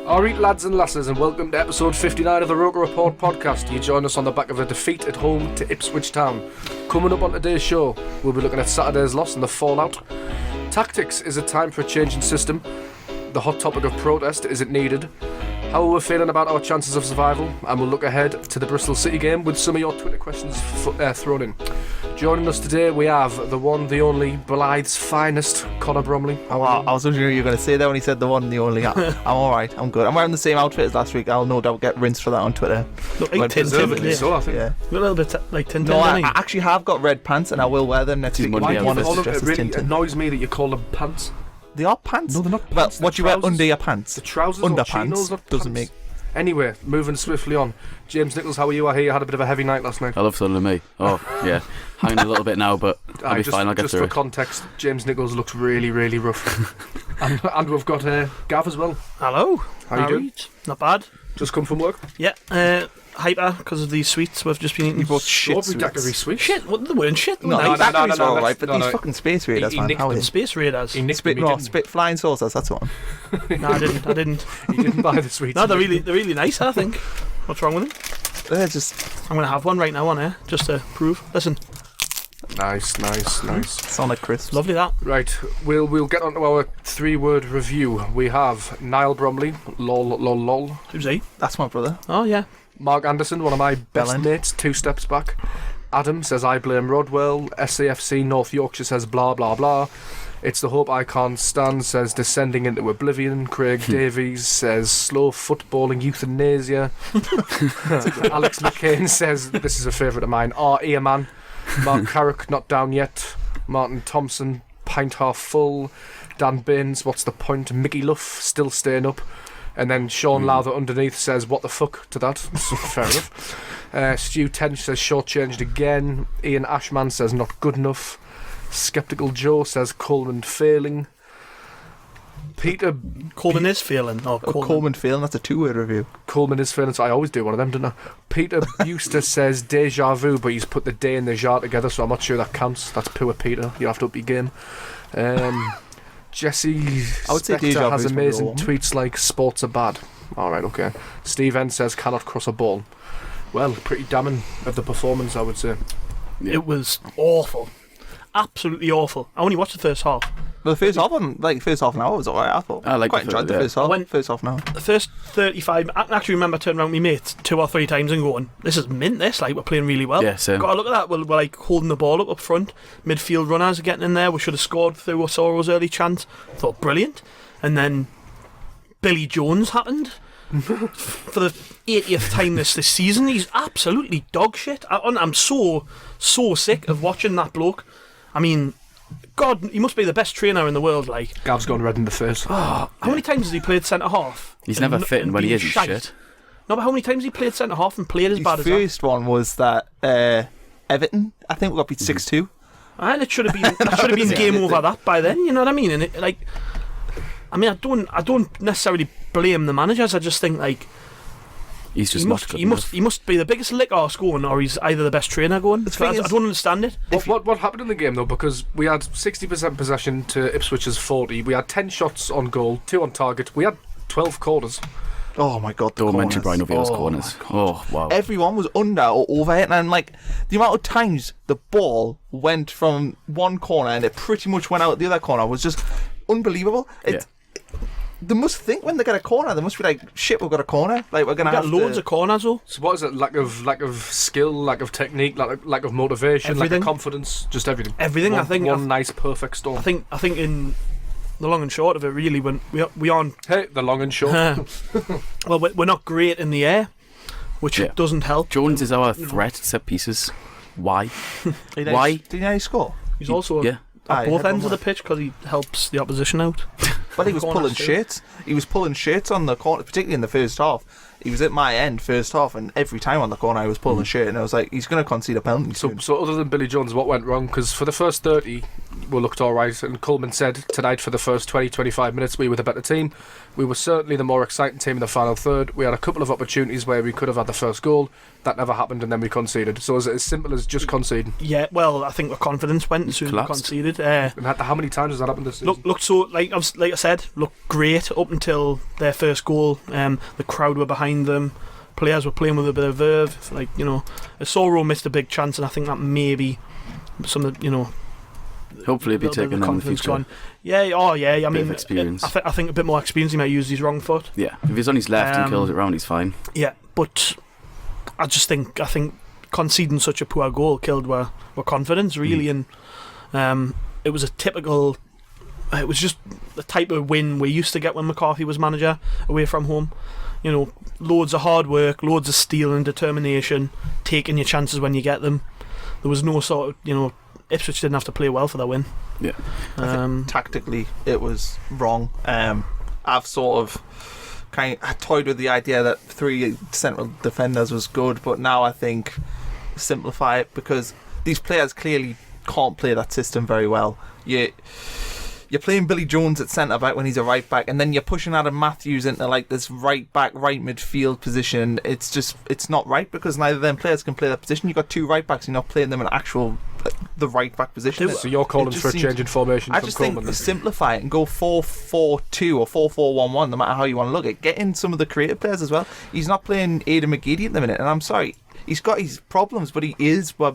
Alright lads and lasses, and welcome to episode 59 of the Roker Rapport Podcast. You join us on the back of a defeat at home to Ipswich Town. Coming up on today's show, we'll be looking at Saturday's loss and the fallout. Tactics, is it time for a change in system? The hot topic of protest, is it needed? How are we feeling about our chances of survival? And we'll look ahead to the Bristol City game with some of your Twitter questions thrown in. Joining us today, we have the one, the only, Blythe's finest, Connor Bromley. I was wondering if you were going to say that when he said the one, the only. I'm alright, I'm good. I'm wearing the same outfit as last week. I'll no doubt get rinsed for that on Twitter. Look like Tintin. So, I think. Yeah. Look a little bit like Tintin. No, I actually have got red pants and I will wear them next week. It really annoys me that you call them pants. They are pants? No, they're not pants. Well, what do you wear under your pants? The trousers under or chinos, pants not doesn't pants. make... Anyway, moving swiftly on. James Nichols, how are you? I hear you had a bit of a heavy night last night. I love Sunderland, me. Oh, yeah. Hanging a little bit now, but I'll be fine. I'll get through it. Just for context, James Nichols looks really, really rough. and we've got Gav as well. Hello. How you doing? Not bad. Just come from work? Yeah. Hyper because of these sweets we've just been eating. You bought shit Daiquiri sweets. Shit, what, they weren't shit. No, daiquiris are alright, but these fucking space raiders, he man. nicked How them. is Space Raiders. He nicked them, he didn't. flying saucers, that's one. No, I didn't. He didn't buy the sweets. No, they're really nice, I think. What's wrong with them? They're just... I'm going to have one right now on here, just to prove. Listen. Nice. Sonic crisps. Lovely that. Right, we'll get on to our 3-word review. We have Niall Bromley, lol. Who's he? That's my brother. Oh, yeah. Mark Anderson, one of my best Bellend. mates, 2 steps back. Adam says, I blame Rodwell. SAFC North Yorkshire says, blah, blah, blah. It's the hope I can't stand, says descending into oblivion. Craig Davies says, slow footballing euthanasia. Alex McCain says, this is a favourite of mine, Earman. Mark Carrick, not down yet. Martin Thompson, pint half full. Dan Baines, what's the point? Mickey Luff, still staying up. And then Sean Lowther underneath says, what the fuck to that? Fair enough. Stu Tench says, shortchanged again. Ian Ashman says, not good enough. Skeptical Joe says, Coleman failing. Peter... Coleman is failing. Oh, Coleman failing, that's a 2-word review. Coleman is failing, so I always do one of them, don't I? Peter Buster says, deja vu, but he's put the day and the jar together, so I'm not sure that counts. That's poor Peter. You have to up your game. Jesse Spector has amazing tweets like, sports are bad. Alright, okay. Steve N says, cannot cross a ball. Well, pretty damning of the performance, I would say. Yeah. It was awful. Absolutely awful. I only watched the first half. Well, the first half an hour was alright, I thought. I quite enjoyed the first half. First half an hour. The first 35, I can actually remember turning around with my mates 2 or 3 times and going, this is mint, we're playing really well. Yeah, same. Got to look at that, we're like holding the ball up front, midfield runners are getting in there, we should have scored through Osoro's early chance. Thought brilliant. And then Billy Jones happened. For the 80th time this season. He's absolutely dog shit. I'm so sick of watching that bloke. I mean, God, he must be the best trainer in the world. Like, Gav's gone red in the face. How many times has he played centre half? He's never fit, and when he is, he's shit. No, but how many times has he played centre half and played as bad as that? His first one was that Everton, I think we got beat 6-2. And it should have been game over that by then. You know what I mean? And I don't necessarily blame the managers. I just think like he's just he must be the biggest lick arse going, or he's either the best trainer going. I don't understand it. What happened in the game though? Because we had 60% possession to Ipswich's 40. We had 10 shots on goal, 2 on target. We had 12 corners. Oh my God, Don't mention Brian O'Veil's corners. Oh wow. Everyone was under or over it, and like the amount of times the ball went from one corner and it pretty much went out the other corner was just unbelievable. They must think when they get a corner, they must be like, shit, we've got a corner. Like, we're going to have loads of corners, though. So what is it? Lack of skill, lack of technique, lack of motivation, everything. Lack of confidence, just everything. Everything, I think. One nice, perfect storm. I think in the long and short of it, really, when we aren't... Hey, the long and short. Well, we're not great in the air, which doesn't help. Jones is our threat to set pieces. Why? Why? Did he score? He's also at both ends of the pitch because he helps the opposition out. Well, he was pulling shit. He was pulling shit on the corner, particularly in the first half. He was at my end first half, and every time on the corner I was pulling shit, and I was like, he's going to concede a penalty soon. So other than Billy Jones, what went wrong? Because for the first 30, we looked alright. And Coleman said tonight for the first 20-25 minutes we were the better team. We were certainly the more exciting team in the final third. We had a couple of opportunities where we could have had the first goal. That never happened, and then we conceded. So is it as simple as just conceding? Yeah, well, I think the confidence went as soon as we conceded. And how many times has that happened this season? Looked so, like I said, looked great up until their first goal. The crowd were behind them. Players were playing with a bit of verve. Like, Soro missed a big chance, and I think that maybe some of the, hopefully it'll be taken in the future. Gone. Yeah, oh yeah. I mean, experience. I think a bit more experience. He might use his wrong foot. Yeah, if he's on his left and kills it round, he's fine. Yeah, but I think conceding such a poor goal killed our confidence really, and it was a typical. It was just the type of win we used to get when McCarthy was manager away from home. Loads of hard work, loads of steel and determination, taking your chances when you get them. There was no sort of, Ipswich didn't have to play well for that win. Yeah. I think tactically it was wrong. I've sort of I toyed with the idea that 3 central defenders was good, but now I think simplify it, because these players clearly can't play that system very well. You're playing Billy Jones at centre back when he's a right back, and then you're pushing Adam Matthews into like this right back, right midfield position. It's not right, because neither of them players can play that position. You've got 2 right backs, and you're not playing them in actual the right back position. So you're calling for a change in formation. I just think simplify it and go 4-4-2 or 4-4-1-1, no matter how you want to look at it. Get in some of the creative players as well. He's not playing Aidan McGeady at the minute, and I'm sorry, he's got his problems, but he is our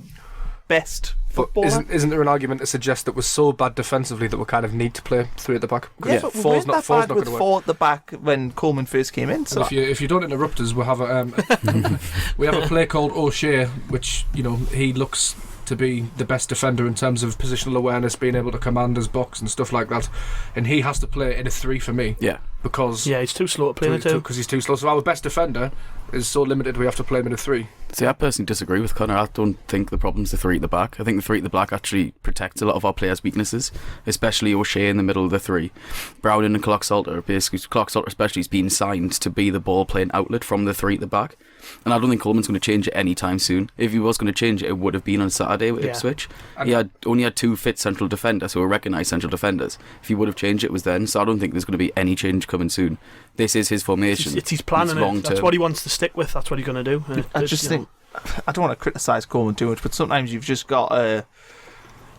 best footballer. Isn't there an argument to suggest that we're so bad defensively that we kind of need to play 3 at the back? Yeah, but we weren't that bad with 4 at the back when Coleman first came in. So if you don't interrupt us, we have a play called O'Shea, which he looks to be the best defender in terms of positional awareness, being able to command his box and stuff like that, and he has to play in a 3 for me. Yeah, because he's too slow to play in a 2. Because he's too slow. So our best defender is so limited, we have to play him in a 3. See, I personally disagree with Connor. I don't think the problem's the 3 at the back. I think the 3 at the back actually protects a lot of our players' weaknesses, especially O'Shea in the middle of the 3. Browning and Clocksalter, especially, is being signed to be the ball-playing outlet from the 3 at the back. And I don't think Coleman's going to change it anytime soon. If he was going to change it, it would have been on Saturday with Ipswich. He only had 2 fit central defenders who were recognised central defenders. If he would have changed it, was then. So I don't think there's going to be any change coming soon. This is his formation. It's his plan, and that's what he wants to stick with. That's what he's going to do. I just think, I don't want to criticise Coleman too much, but sometimes you've just got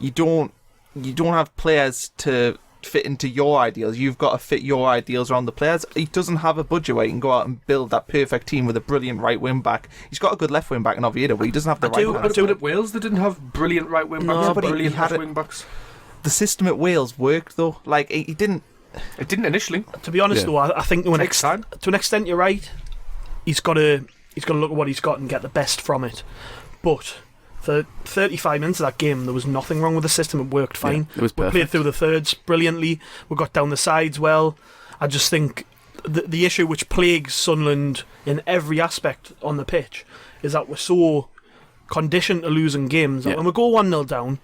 you don't have players to fit into your ideals. You've got to fit your ideals around the players. He doesn't have a budget where he can go out and build that perfect team with a brilliant right wing back. He's got a good left wing back in Oviedo, but he doesn't have the right wing back. But at Wales they didn't have brilliant right wing backs. No, but brilliant he had left wing backs. The system at Wales worked though. Like he didn't. It didn't initially. To be honest though, I think to an extent you're right. He's got to look at what he's got and get the best from it. But for 35 minutes of that game, there was nothing wrong with the system. It worked fine. Yeah, it was perfect. We played through the thirds brilliantly. We got down the sides well. I just think the issue which plagues Sunderland in every aspect on the pitch is that we're so conditioned to losing games that when we go 1-0 down,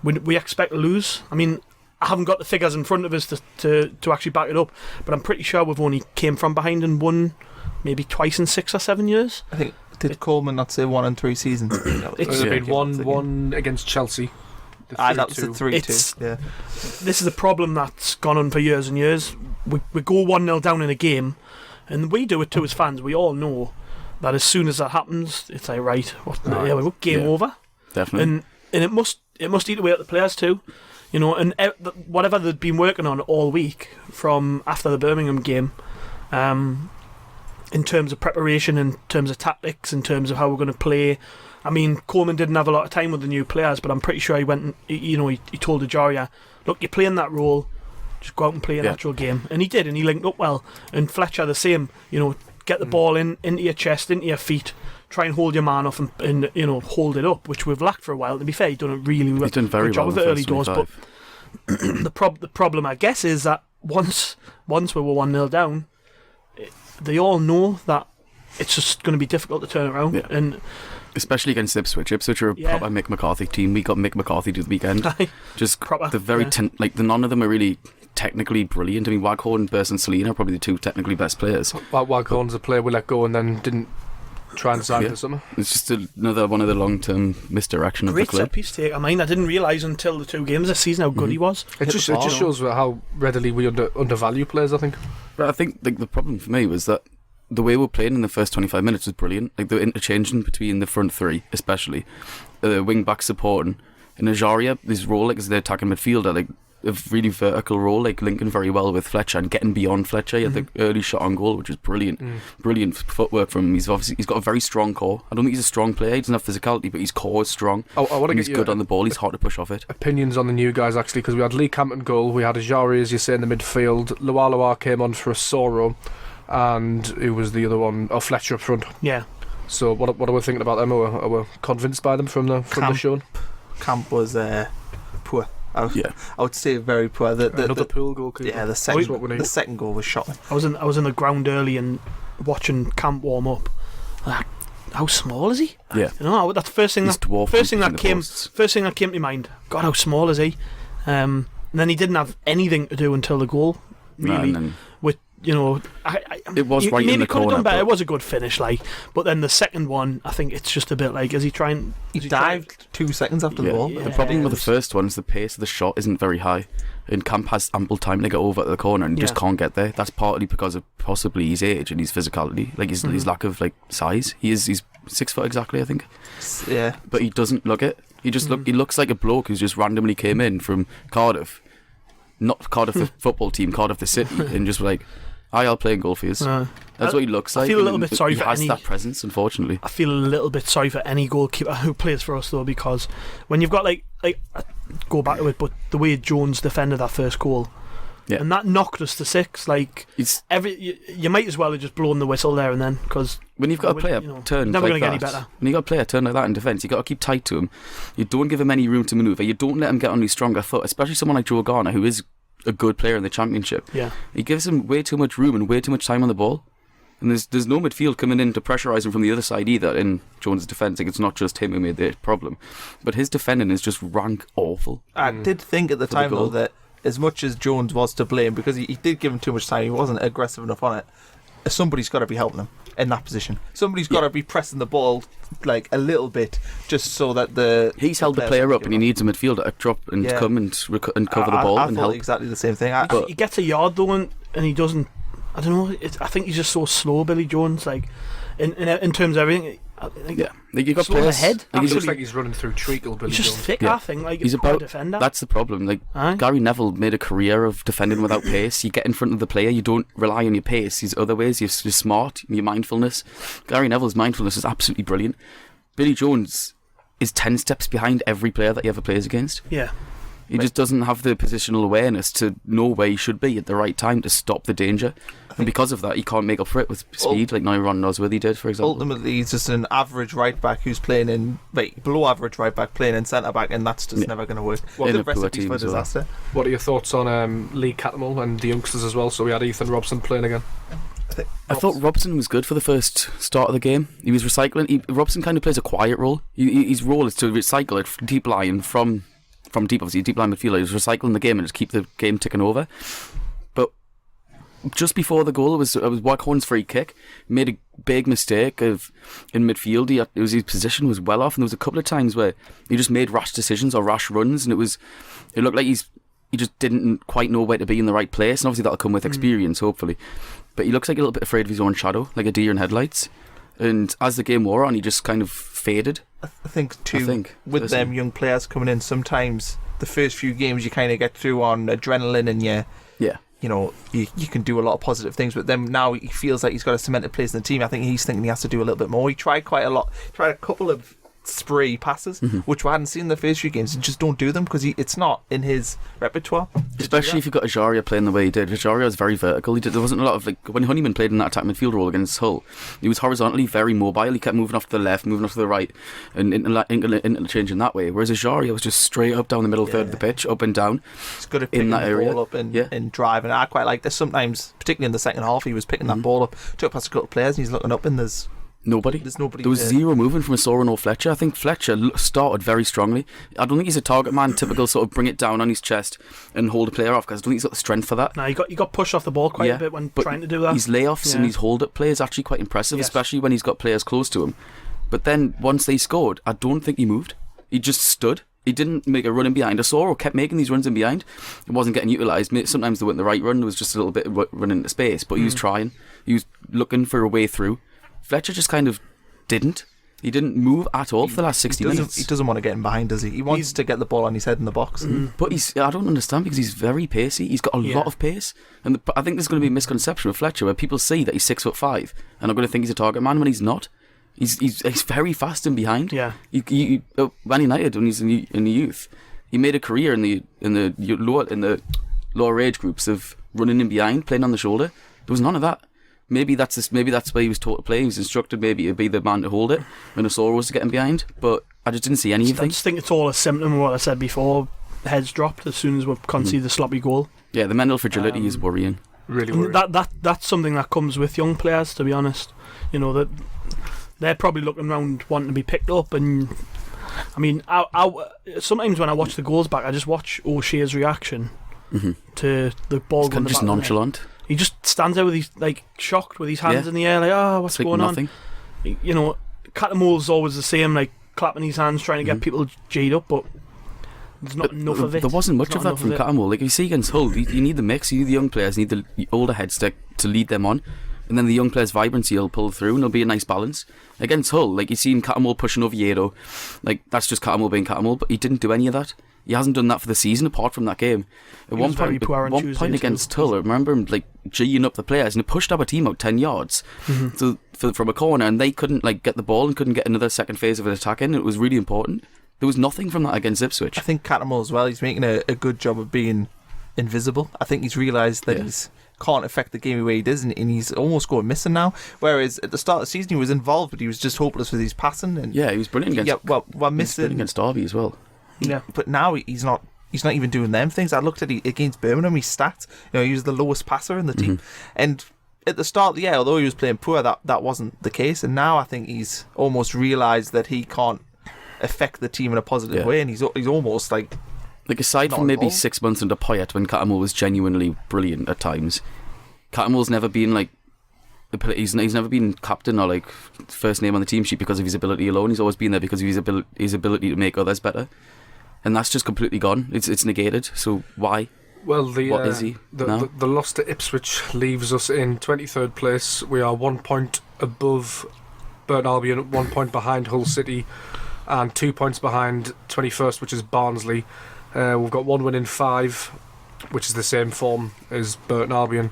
we expect to lose. I mean, I haven't got the figures in front of us to actually back it up, but I'm pretty sure we've only came from behind and won maybe twice in 6 or 7 years. I think did Coleman not say 1 in 3 seasons? It's been one against Chelsea. That was the 3-2. Yeah. This is a problem that's gone on for years and years. We go 1-0 down in a game, and we do it too as fans. We all know that as soon as that happens, it's like game over. Definitely. And it must eat away at the players too. And whatever they've been working on all week from after the Birmingham game, in terms of preparation, in terms of tactics, in terms of how we're going to play. I mean, Coleman didn't have a lot of time with the new players, but I'm pretty sure he went and, he told Ajaria, look, you're playing that role, just go out and play an actual game. And he did, and he linked up well. And Fletcher the same, get the ball into your chest, into your feet, try and hold your man off and hold it up, which we've lacked for a while. To be fair, he's done a really good job with the early doors. But the problem, I guess, is that once we were 1-0 down, they all know that it's just going to be difficult to turn around. Yeah. And especially against Ipswich. Ipswich are a proper Mick McCarthy team. We got Mick McCarthy to the weekend. Just proper. None of them are really technically brilliant. I mean, Waghorn, Burst and Selina are probably the 2 technically best players. Waghorn's a player we let go and then didn't try and sign for summer. It's just another one of the long-term misdirection of the Great club. set piece to take. I mean, I didn't realise until the 2 games this season how good he was. It just shows how readily we undervalue players, I think. But I think the problem for me was that the way we're playing in the first 25 minutes was brilliant. Like the interchanging between the front three, especially the wing back supporting, and Ajaria, this role like as the attacking midfielder, like a really vertical role, like linking very well with Fletcher and getting beyond Fletcher. He had the early shot on goal, which was brilliant. Brilliant footwork from him. He's got a very strong core. I don't think he's a strong player. He doesn't have physicality, but his core is strong. I want to get he's good on the ball. He's hard to push off it. Opinions on the new guys, actually, because we had Lee Campton goal, we had Ajari, as you say, in the midfield. Lualua came on for a Soro, and who was the other one? Oh, Fletcher up front. Yeah. So what are we thinking about them? Are we convinced by them from the show? Camp was poor. I would say very poor. Another pool goalkeeper. Yeah, the second goal was shocking. I was in the ground early and watching Camp warm up. Like, how small is he? Yeah, you know, that's the first thing that came to mind. God, how small is he? And then he didn't have anything to do until the goal. Really, with it was right in the corner. Done better. It was a good finish, but then the second one, I think it's just a bit like, is he trying? He dived 2 seconds after the ball. Yeah. The problem with the first one is the pace of the shot isn't very high, and Camp has ample time to get over to the corner and just can't get there. That's partly because of possibly his age and his physicality, like his lack of size. He's 6 foot exactly, I think. Yeah, but he doesn't look it. He just he looks like a bloke who's just randomly came in from Cardiff, not Cardiff the football team, Cardiff the city, and just like, I'll play in goal for you. That's what he looks like. I feel a little bit sorry for he has that presence, unfortunately. I feel a little bit sorry for any goalkeeper who plays for us, though, because when you've got like go back to it, but the way Jones defended that first goal, and that knocked us to 6. Like, you might as well have just blown the whistle there and then, because when you've got a player turned never like going to get any better. When you've got a player turned like that in defence, you've got to keep tight to him. You don't give him any room to manoeuvre. You don't let him get on his stronger foot, especially someone like Joe Garner, who is a good player in the Championship. Yeah, he gives him way too much room and way too much time on the ball, and there's no midfield coming in to pressurise him from the other side either. In Jones' defence, like, it's not just him who made the problem, but his defending is just rank awful. I did think at the time though that as much as Jones was to blame, because he did give him too much time, he wasn't aggressive enough on it. Somebody's got to be helping him in that position. Somebody's got to be pressing the ball like a little bit, just so that he's held the player up, and he needs a midfielder to drop and come and cover the ball and help. Exactly the same thing. He gets a yard though, and he doesn't. I don't know. I think he's just so slow, Billy Jones. Like in terms of everything. Like you got players ahead. He looks like he's running through treacle. Billy he's just Jones. thick. I think he's a poor defender. That's the problem. Like Gary Neville made a career of defending without pace. You get in front of the player. You don't rely on your pace. These other ways. You're smart. Your mindfulness. Gary Neville's mindfulness is absolutely brilliant. Billy Jones is 10 steps behind every player that he ever plays against. Yeah. He just doesn't have the positional awareness to know where he should be at the right time to stop the danger. And because of that, he can't make up for it with speed like Nyron Nosworthy did, for example. Ultimately, he's just an average right back who's playing in, below average right back playing in centre back, and that's just never going to work. In a poor team for disaster. What are your thoughts on Lee Catmull and the youngsters as well? So we had Ethan Robson playing again. I thought Robson was good for the first start of the game. He was recycling. Robson kind of plays a quiet role. His role is to recycle it deep line from deep, obviously, deep line midfielder. He was recycling the game and just keep the game ticking over. But just before the goal, it was Waghorn's free kick. Made a big mistake in midfield. His position was well off, and there was a couple of times where he just made rash decisions or rash runs, and it looked like he just didn't quite know where to be in the right place. And obviously that'll come with experience, hopefully. But he looks like a little bit afraid of his own shadow, like a deer in headlights. And as the game wore on, he just kind of faded. I think with them young players coming in, sometimes the first few games you kind of get through on adrenaline and you can do a lot of positive things, but then now he feels like he's got a cemented place in the team. I think he's thinking he has to do a little bit more. He tried quite a lot, tried a couple of spree passes, which we hadn't seen in the first few games, and just don't do them because it's not in his repertoire. Especially if you've got Ajaria playing the way he did. Ajaria was very vertical. There wasn't a lot of, when Honeyman played in that attack midfield role against Hull, he was horizontally very mobile. He kept moving off to the left, moving off to the right, and interchanging that way. Whereas Ajaria was just straight up down the middle third of the pitch, up and down. He's good at picking the ball up and driving. I quite like this. Sometimes, particularly in the second half, he was picking that ball up, took past a couple of players, and he's looking up, and there's Nobody. There's nobody. There was zero movement from Asoro or Fletcher. I think Fletcher started very strongly. I don't think he's a target man, typical sort of bring it down on his chest and hold a player off, because I don't think he's got the strength for that. No, he got pushed off the ball quite a bit when trying to do that. His layoffs and his hold-up play is actually quite impressive, especially when he's got players close to him. But then, once they scored, I don't think he moved. He just stood. He didn't make a run in behind. Asoro kept making these runs in behind. It wasn't getting utilised. Sometimes they weren't the right run. There was just a little bit of running into space. But he was trying. He was looking for a way through. Fletcher just kind of didn't. He didn't move at all for the last 60 minutes. He doesn't want to get in behind, does he? He wants to get the ball on his head in the box. But I don't understand, because he's very pacey. He's got a lot of pace. And I think there's going to be a misconception with Fletcher where people see that he's 6'5" and are going to think he's a target man when he's not. He's very fast in behind. Yeah. Man United, when he's in the youth, he made a career in the lower age groups of running in behind, playing on the shoulder. There was none of that. Maybe that's where he was taught to play. He was instructed maybe to be the man to hold it when Asoro was getting behind. But I just didn't see anything. I just think it's all a symptom of what I said before. Heads dropped as soon as we concede the sloppy goal. Yeah, the mental fragility is worrying. Really worrying. That's something that comes with young players, to be honest. You know, that they're probably looking around wanting to be picked up. And I mean, sometimes when I watch the goals back, I just watch O'Shea's reaction to the ball. It's kind of just nonchalant. He just stands there with his, like, shocked with his hands in the air, like, oh, what's going on? You know, Catamol's always the same, like, clapping his hands, trying to get people G'd up, but there's not enough of it. There wasn't much of that from Catamol. Like, you see against Hull, you need the mix, you need the young players, you need the older heads to lead them on, and then the young players' vibrancy will pull through, and there'll be a nice balance. Against Hull, like, you seen Catamol pushing over Yedo, like, that's just Catamol being Catamol, but he didn't do any of that. He hasn't done that for the season apart from that game. At one point against Hull, I remember him like G'ing up the players, and it pushed our team out 10 yards from a corner, and they couldn't like get the ball and couldn't get another second phase of an attack in. It was really important. There was nothing from that against Ipswich. I think Catamol as well, he's making a good job of being invisible. I think he's realised that he's can't affect the game the way he does, and he's almost going missing now. Whereas at the start of the season he was involved, but he was just hopeless with his passing. And he was brilliant against. We're missing against Derby as well. Yeah, but now he's not even doing them things. I looked at against Birmingham, his stats. You know, he was the lowest passer in the team, and at the start of the year, although he was playing poor, that wasn't the case. And now I think he's almost realised that he can't affect the team in a positive way, and he's almost like aside from maybe 6 months under Poyet when Catamol was genuinely brilliant at times, Catamol's never been like. He's never been captain or like first name on the team sheet because of his ability alone. He's always been there because of his ability to make others better. And that's just completely gone. It's negated. So why? Well, what is he now? The loss to Ipswich leaves us in 23rd place. We are 1 point above Burton Albion, 1 point behind Hull City, and 2 points behind 21st, which is Barnsley. We've got 1 win in 5, which is the same form as Burton Albion.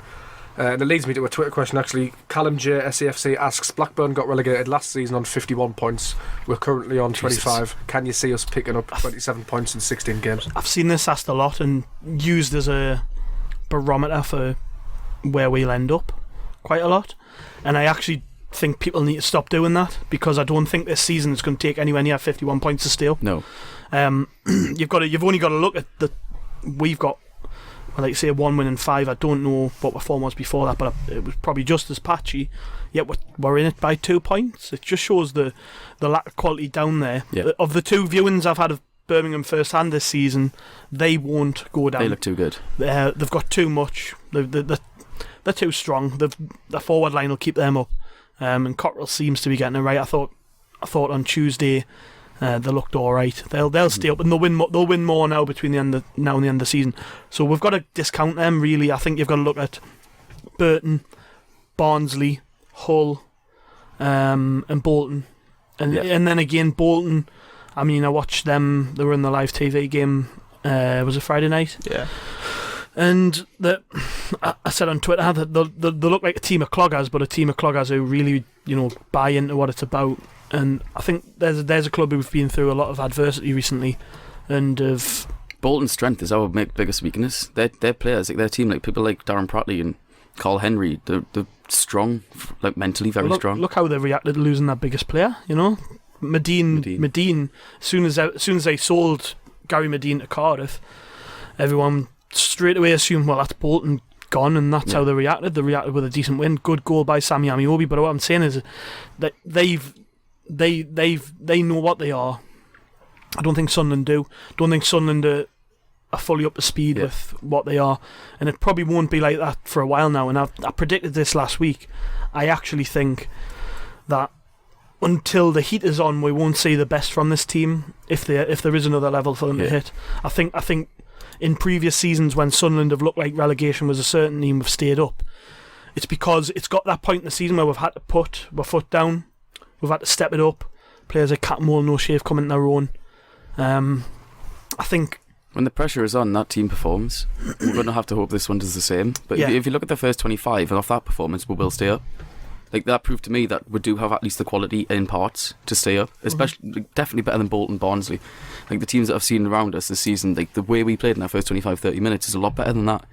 And it leads me to a Twitter question, actually. Callum J, SAFC, asks, Blackburn got relegated last season on 51 points. We're currently on 25. Can you see us picking up 27 points in 16 games? I've seen this asked a lot and used as a barometer for where we'll end up quite a lot. And I actually think people need to stop doing that, because I don't think this season is going to take anywhere near 51 points to steal. No. You've only got to look at we've got, like you say, 1 win in 5. I don't know what our form was before that, but it was probably just as patchy. Yet we're in it by 2 points. It just shows the lack of quality down there. Yeah. Of the 2 viewings I've had of Birmingham first hand this season, they won't go down. They look too good. They've got too much. They're too strong. The forward line will keep them up. And Cotterill seems to be getting it right. I thought on Tuesday they looked all right. They'll stay up, and they'll win more now between now and the end of the season. So we've got to discount them, really. I think you've got to look at Burton, Barnsley, Hull, and Bolton, and then again Bolton. I mean, I watched them. They were in the live TV game. Was it Friday night? Yeah. And I said on Twitter that they look like a team of cloggers, but a team of cloggers who really, buy into what it's about. And I think there's a club who've been through a lot of adversity recently, and have. Bolton's strength is our biggest weakness. Their players, like their team, like people like Darren Pratley and Carl Henry, they're strong, like mentally very strong. Look how they reacted to losing their biggest player. Medine. As soon as they sold Gary Medine to Cardiff, everyone straight away assumed, well, that's Bolton gone, and that's how they reacted. They reacted with a decent win. Good goal by Sammy Amiobi. But what I'm saying is that they know what they are. I don't think Sunderland do. Don't think Sunderland are fully up to speed with what they are, and it probably won't be like that for a while now. And I predicted this last week. I actually think that until the heat is on, we won't see the best from this team. If there is another level for them to hit, I think in previous seasons when Sunderland have looked like relegation was a certainty and we've stayed up, it's because it's got that point in the season where we've had to put our foot down, we've had to step it up. Players like Catmull and O'Shea coming in their own. I think when the pressure is on, that team performs. We're going to have to hope this one does the same. But if you look at the first 25 and off that performance, we will stay up. Like, that proved to me that we do have at least the quality in parts to stay up, especially definitely better than Bolton, Barnsley. Like, the teams that I've seen around us this season, like the way we played in our first 25-30 minutes is a lot better than that.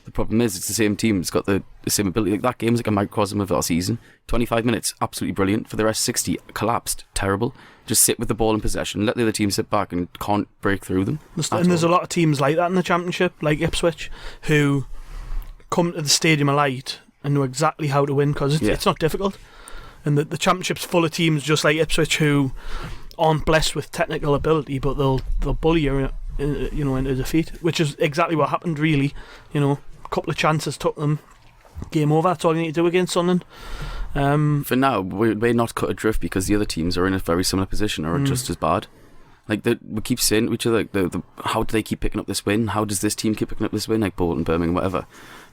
The problem is it's the same team, it's got the same ability. Like, that game's like a microcosm of our season. 25 minutes, absolutely brilliant. For the rest, 60, collapsed, terrible. Just sit with the ball in possession, let the other team sit back and can't break through them. And there's a lot of teams like that in the Championship, like Ipswich, who come to the Stadium of Light and know exactly how to win, because it's not difficult. And the Championship's full of teams just like Ipswich who aren't blessed with technical ability, but they'll bully you, into defeat, which is exactly what happened. Really, a couple of chances took them. Game over. That's all you need to do against Sunderland. For now, we're not cut adrift because the other teams are in a very similar position or are just as bad. Like, we keep saying to each other, how do they keep picking up this win? How does this team keep picking up this win? Like Bolton, Birmingham, whatever.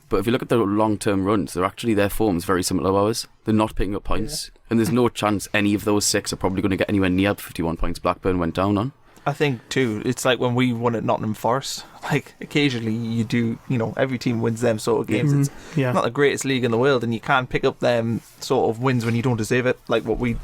But if you look at their long-term runs, their form's very similar to ours. They're not picking up points, and there's no chance any of those 6 are probably going to get anywhere near 51 points Blackburn went down on. I think too, it's like when we won at Nottingham Forest. Like, occasionally you do, every team wins them sort of games. It's not the greatest league in the world, and you can't pick up them sort of wins when you don't deserve it. Like it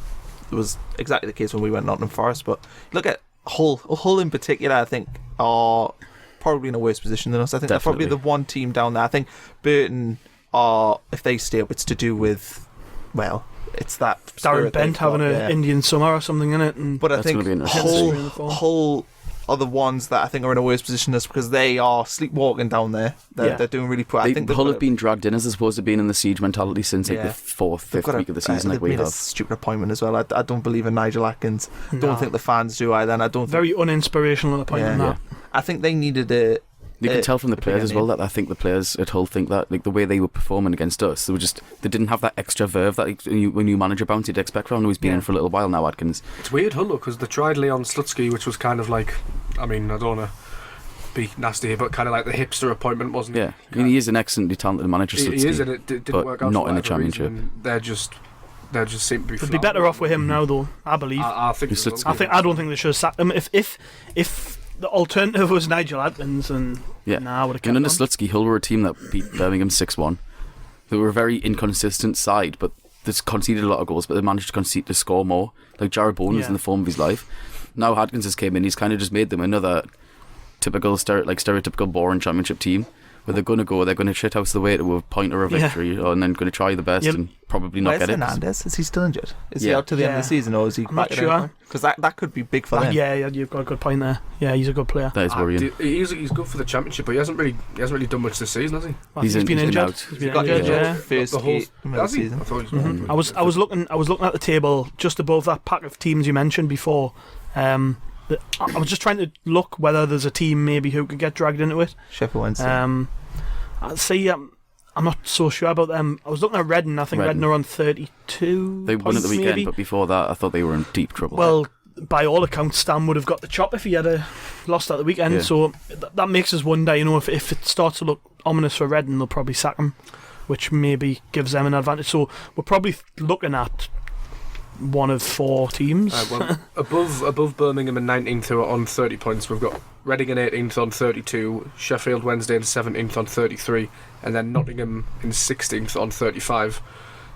was exactly the case when we went Nottingham Forest. But look at Hull in particular, I think are probably in a worse position than us. I think they're probably the one team down there. I think Burton are, if they stay up, it's to do with, it's that Darren Bent having an Indian summer or something in it. But I think Hull are the ones that I think are in a worse position just because they are sleepwalking down there. They're doing really poor. I think Hull have been dragged in as opposed to being in the siege mentality since the 4th, 5th week of the season. They've made a stupid appointment as well. I don't believe in Nigel Atkins. Don't think the fans do either. And I don't. Very uninspirational appointment. That. I think they needed You can tell from the players as well that I think the players at Hull think that, like, the way they were performing against us, they didn't have that extra verve that when you manager bounce you'd expect from. He's been in for a little while now, Adkins. It's weird, Hull, because they tried Leon Slutsky, which was kind of like, I don't want to be nasty here, but kind of like the hipster appointment, wasn't it? Yeah, he is an excellently talented manager, Slutsky. He is, and it didn't work out. Not in the Championship. They just seem to be. They'd be better off with him now, though. I believe. I think. I don't think they should have sacked him. If the alternative was Nigel Atkins, and I would have kept him. Under Slutsky, Hull were a team that beat Birmingham 6-1. They were a very inconsistent side, but they conceded a lot of goals, but they managed to score more. Like Jared Bowen was in the form of his life. Now Adkins has came in, he's kind of just made them another typical stereotypical boring Championship team where they're going to shithouse the way to a point or a victory, and then going to try the best and probably not get it. Where's Fernandes? Is he still injured? Is he out to the end of the season, or is he? I'm not sure. Because that could be big for them. Yeah, you've got a good point there. Yeah, he's a good player. That is worrying. He's good for the Championship, but he hasn't really done much this season, has he? Well, he's been injured. He's been injured. First the whole season. I thought he was I was looking at the table just above that pack of teams you mentioned before. I was just trying to look whether there's a team maybe who could get dragged into it. Sheffield Wednesday. I'm not so sure about them. I was looking at Reading. I think Reading are on 32. They won at the weekend, maybe. But before that, I thought they were in deep trouble. Well, by all accounts, Stan would have got the chop if he had lost at the weekend. Yeah. So that makes us wonder. If it starts to look ominous for Reading, they'll probably sack him, which maybe gives them an advantage. So we're probably looking at one of 4 teams. Above Birmingham in 19th on 30 points, we've got Reading in 18th on 32, Sheffield Wednesday in 17th on 33, and then Nottingham in 16th on 35.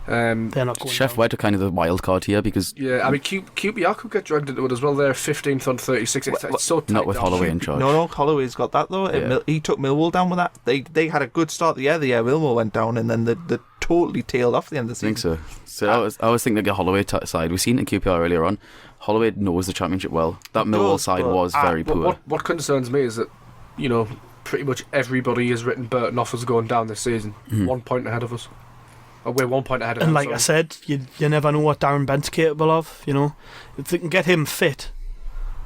They're not going Chef down. Wed are kind of the wild card here because QPR could get dragged into it as well. They're 15th on 36. It's so tight. not with Holloway in charge. No, Holloway's got that though. Yeah. He took Millwall down with that. They had a good start the year. Millwall went down, and then they totally tailed off the end of the I season. think so. I was thinking the Holloway side. We've seen it in QPR earlier on. Holloway knows the Championship well. That Millwall side was very poor. What concerns me is that, pretty much everybody has written Burton off as going down this season. 1 point ahead of us. Oh, we're 1 point ahead of them. And like I said, you never know what Darren Bent's capable of. You know, if they can get him fit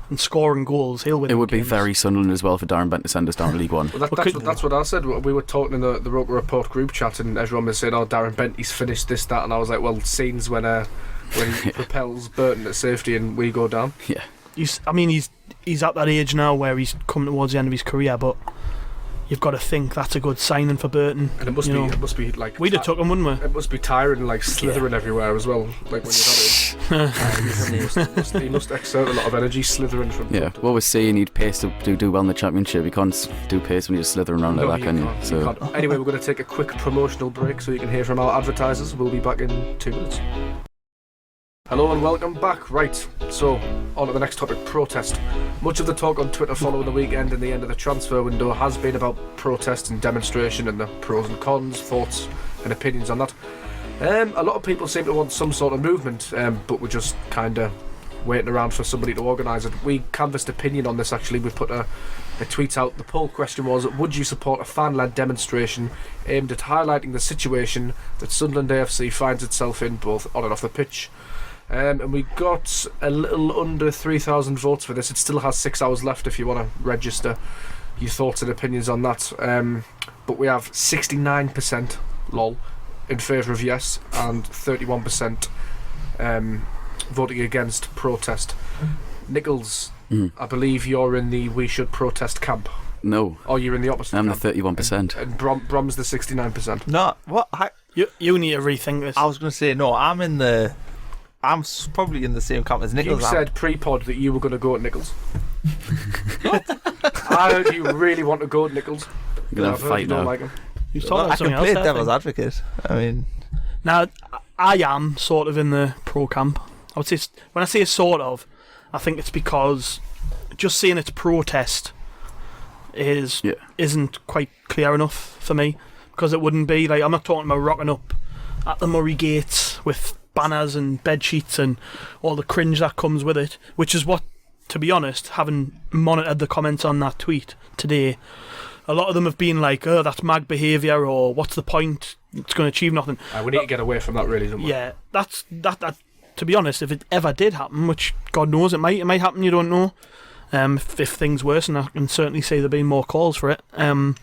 and scoring goals, he'll win. It would be games. very Sunderland as well for Darren Bent to send us down to League One. Well, that's what I said. We were talking in the Roker Rapport group chat, and everyone was saying, "Oh, Darren Bent, he's finished this, that," and I was like, "Well, scenes when he propels Burton to safety and we go down." Yeah, he's at that age now where he's coming towards the end of his career, but you've got to think that's a good signing for Burton. And it must be like we'd have took him, wouldn't we? It must be tiring, like slithering everywhere as well. Like when you're that age. He must exert a lot of energy slithering from. Yeah, what we're saying, he'd pace to do well in the Championship. You can't do pace when you're just slithering around like that, can you? So anyway, we're going to take a quick promotional break so you can hear from our advertisers. We'll be back in 2 minutes. Hello and welcome back. Right, so on to the next topic, protest. Much of the talk on Twitter following the weekend and the end of the transfer window has been about protest and demonstration and the pros and cons, thoughts and opinions on that. A lot of people seem to want some sort of movement, but we're just kind of waiting around for somebody to organise it. We canvassed opinion on this actually. We put a tweet out. The poll question was, would you support a fan-led demonstration aimed at highlighting the situation that Sunderland AFC finds itself in, both on and off the pitch? And we got a little under 3,000 votes for this. It still has 6 hours left if you want to register your thoughts and opinions on that. But we have 69% lol in favour of yes and 31% voting against protest. Nichols, I believe you're in the we should protest camp. No. Oh, you're in the opposite I'm camp. the 31%. And Brom's the 69%. No, what? You need to rethink this. I was going to say, no, I'm probably in the same camp as Nichols. You said pre-pod that you were going to go at Nichols. I heard you really want to go at Nichols. You're going to have a fight now. Like him. He was talking I about can something play else. devil's advocate. I mean, now I am sort of in the pro camp. I would say when I say sort of, I think it's because just saying it's protest isn't quite clear enough for me, because it wouldn't be like, I'm not talking about rocking up at the Murray gates with banners and bed sheets and all the cringe that comes with it, which is what, to be honest, having monitored the comments on that tweet today, a lot of them have been like, oh, that's mag behaviour, or what's the point, it's going to achieve nothing. We need to get away from that, really, don't we? Yeah, that to be honest, if it ever did happen, which God knows it might happen, you don't know, if things worsen, I can certainly say there'll be more calls for it. I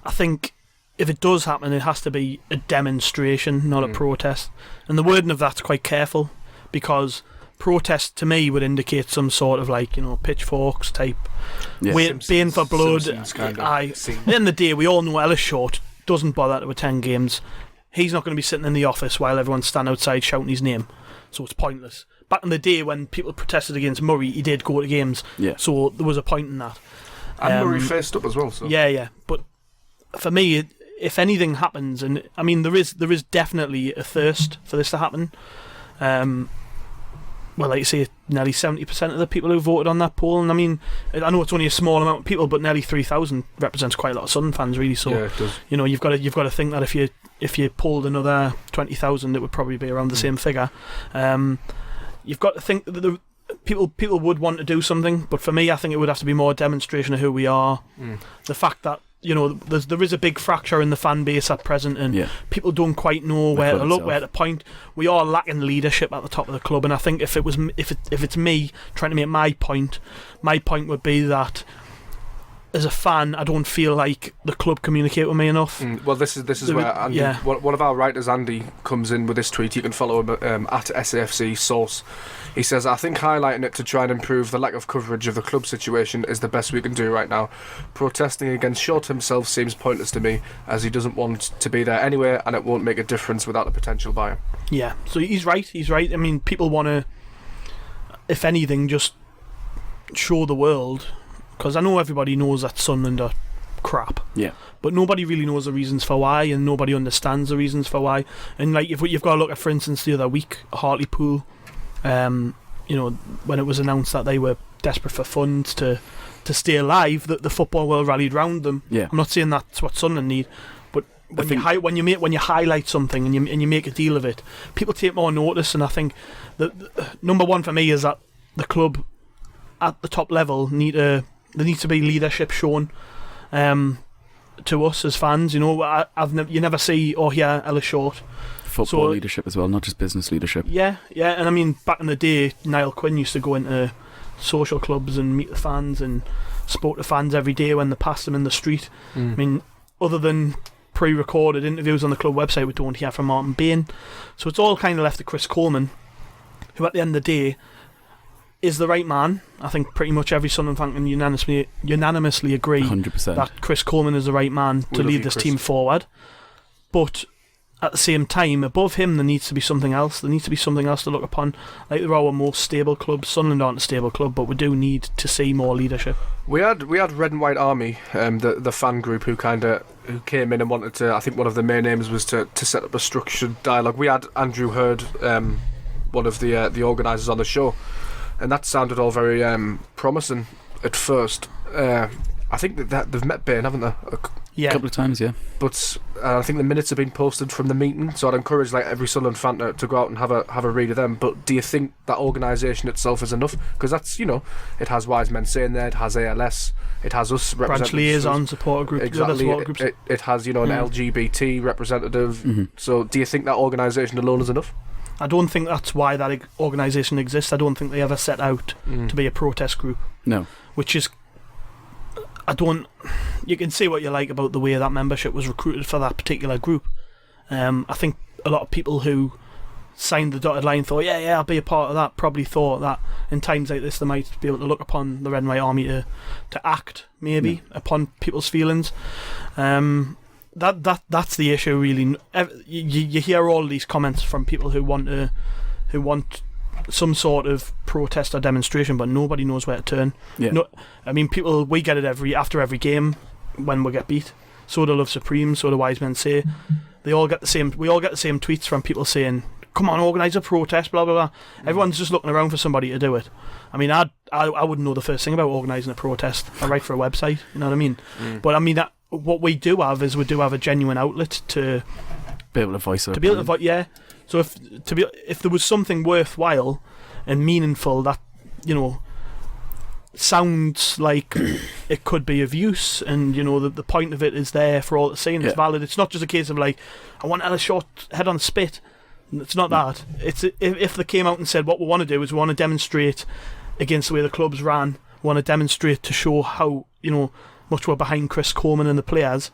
think if it does happen, it has to be a demonstration, not a protest. And the wording of that's quite careful, because protest to me would indicate some sort of like, pitchforks type, baying for blood. At the end of the day, we all know Ellis Short doesn't bother to attend games. He's not going to be sitting in the office while everyone's standing outside shouting his name, so it's pointless. Back in the day when people protested against Murray, he did go to games, so there was a point in that. And Murray faced up as well. So. Yeah, but for me, if anything happens, and I mean there is definitely a thirst for this to happen. Well, like you say, nearly 70% of the people who voted on that poll, and I mean, I know it's only a small amount of people, but nearly 3,000 represents quite a lot of Sunderland fans, really. So, yeah, it does. You've got to think that if you polled another 20,000, it would probably be around the same figure. You've got to think that the people would want to do something, but for me, I think it would have to be more a demonstration of who we are. The fact that there is a big fracture in the fan base at present, and people don't quite know where to look, where to point. We are lacking leadership at the top of the club, and I think if it's me trying to make my point would be that as a fan, I don't feel like the club communicate with me enough. Well, this is where Andy, one of our writers, Andy, comes in with this tweet. You can follow him at SAFC Source. He says, I think highlighting it to try and improve the lack of coverage of the club situation is the best we can do right now. Protesting against Short himself seems pointless to me, as he doesn't want to be there anyway, and it won't make a difference without a potential buyer. Yeah, so he's right. I mean, people want to, if anything, just show the world, because I know everybody knows that Sunderland are crap. Yeah. But nobody really knows the reasons for why, and nobody understands the reasons for why. And like, if you've got to look at, for instance, the other week, Hartlepool, when it was announced that they were desperate for funds to stay alive, that the football world rallied round them. Yeah. I'm not saying that's what Sunderland need, but when you highlight something and you make a deal of it, people take more notice. And I think that number one for me is that the club at the top level there needs to be leadership shown. to us as fans. You know, you never see or hear Ellis Short. Football leadership as well, not just business leadership. Yeah, and I mean, back in the day, Niall Quinn used to go into social clubs and meet the fans and spoke to fans every day when they passed them in the street. I mean, other than pre-recorded interviews on the club website, we don't hear from Martin Bain. So it's all kind of left to Chris Coleman, who at the end of the day is the right man. I think pretty much every Sunderland fan can unanimously agree 100%. that Chris Coleman is the right man to lead this team forward. But at the same time, above him, there needs to be something else. There needs to be something else to look upon. Like, there are our most stable clubs. Sunderland aren't a stable club, but we do need to see more leadership. We had Red and White Army, the fan group who came in and wanted to. I think one of the main aims was to set up a structured dialogue. We had Andrew Hurd, one of the organisers on the show, and that sounded all very promising at first. I think that they've met Bain, haven't they? Yeah, a couple of times, yeah. But I think the minutes have been posted from the meeting, so I'd encourage every Sunderland fan to go out and have a read of them. But do you think that organisation itself is enough? Because that's, it has Wise Men Saying there, it has ALS, it has us representatives. Branch Liaison supporter group. Exactly. It has an LGBT representative. So do you think that organisation alone is enough? I don't think that's why that organisation exists. I don't think they ever set out to be a protest group. No. Which is... You can say what you like about the way that membership was recruited for that particular group. I think a lot of people who signed the dotted line thought, yeah, I'll be a part of that. Probably thought that in times like this they might be able to look upon the Red and White Army to act maybe upon people's feelings. That's the issue really. You hear all these comments from people who want some sort of protest or demonstration, but nobody knows where to turn. Yeah. No, I mean, we get it after every game when we get beat. So do Love Supreme, so do Wise Men Say. We all get the same tweets from people saying, "Come on, organise a protest," blah blah blah. Everyone's just looking around for somebody to do it. I mean, I wouldn't know the first thing about organising a protest. I write for a website, you know what I mean? But I mean, what we do have is we do have a genuine outlet to be able to voice it. To be able to voice, yeah. So if there was something worthwhile and meaningful that sounds like it could be of use, and the point of it is there for all to see and it's valid. It's not just a case of I want Ellis Short head on spit. It's not that. It's if they came out and said what we want to do is we want to demonstrate against the way the club's ran. We want to demonstrate to show how much we're behind Chris Coleman and the players.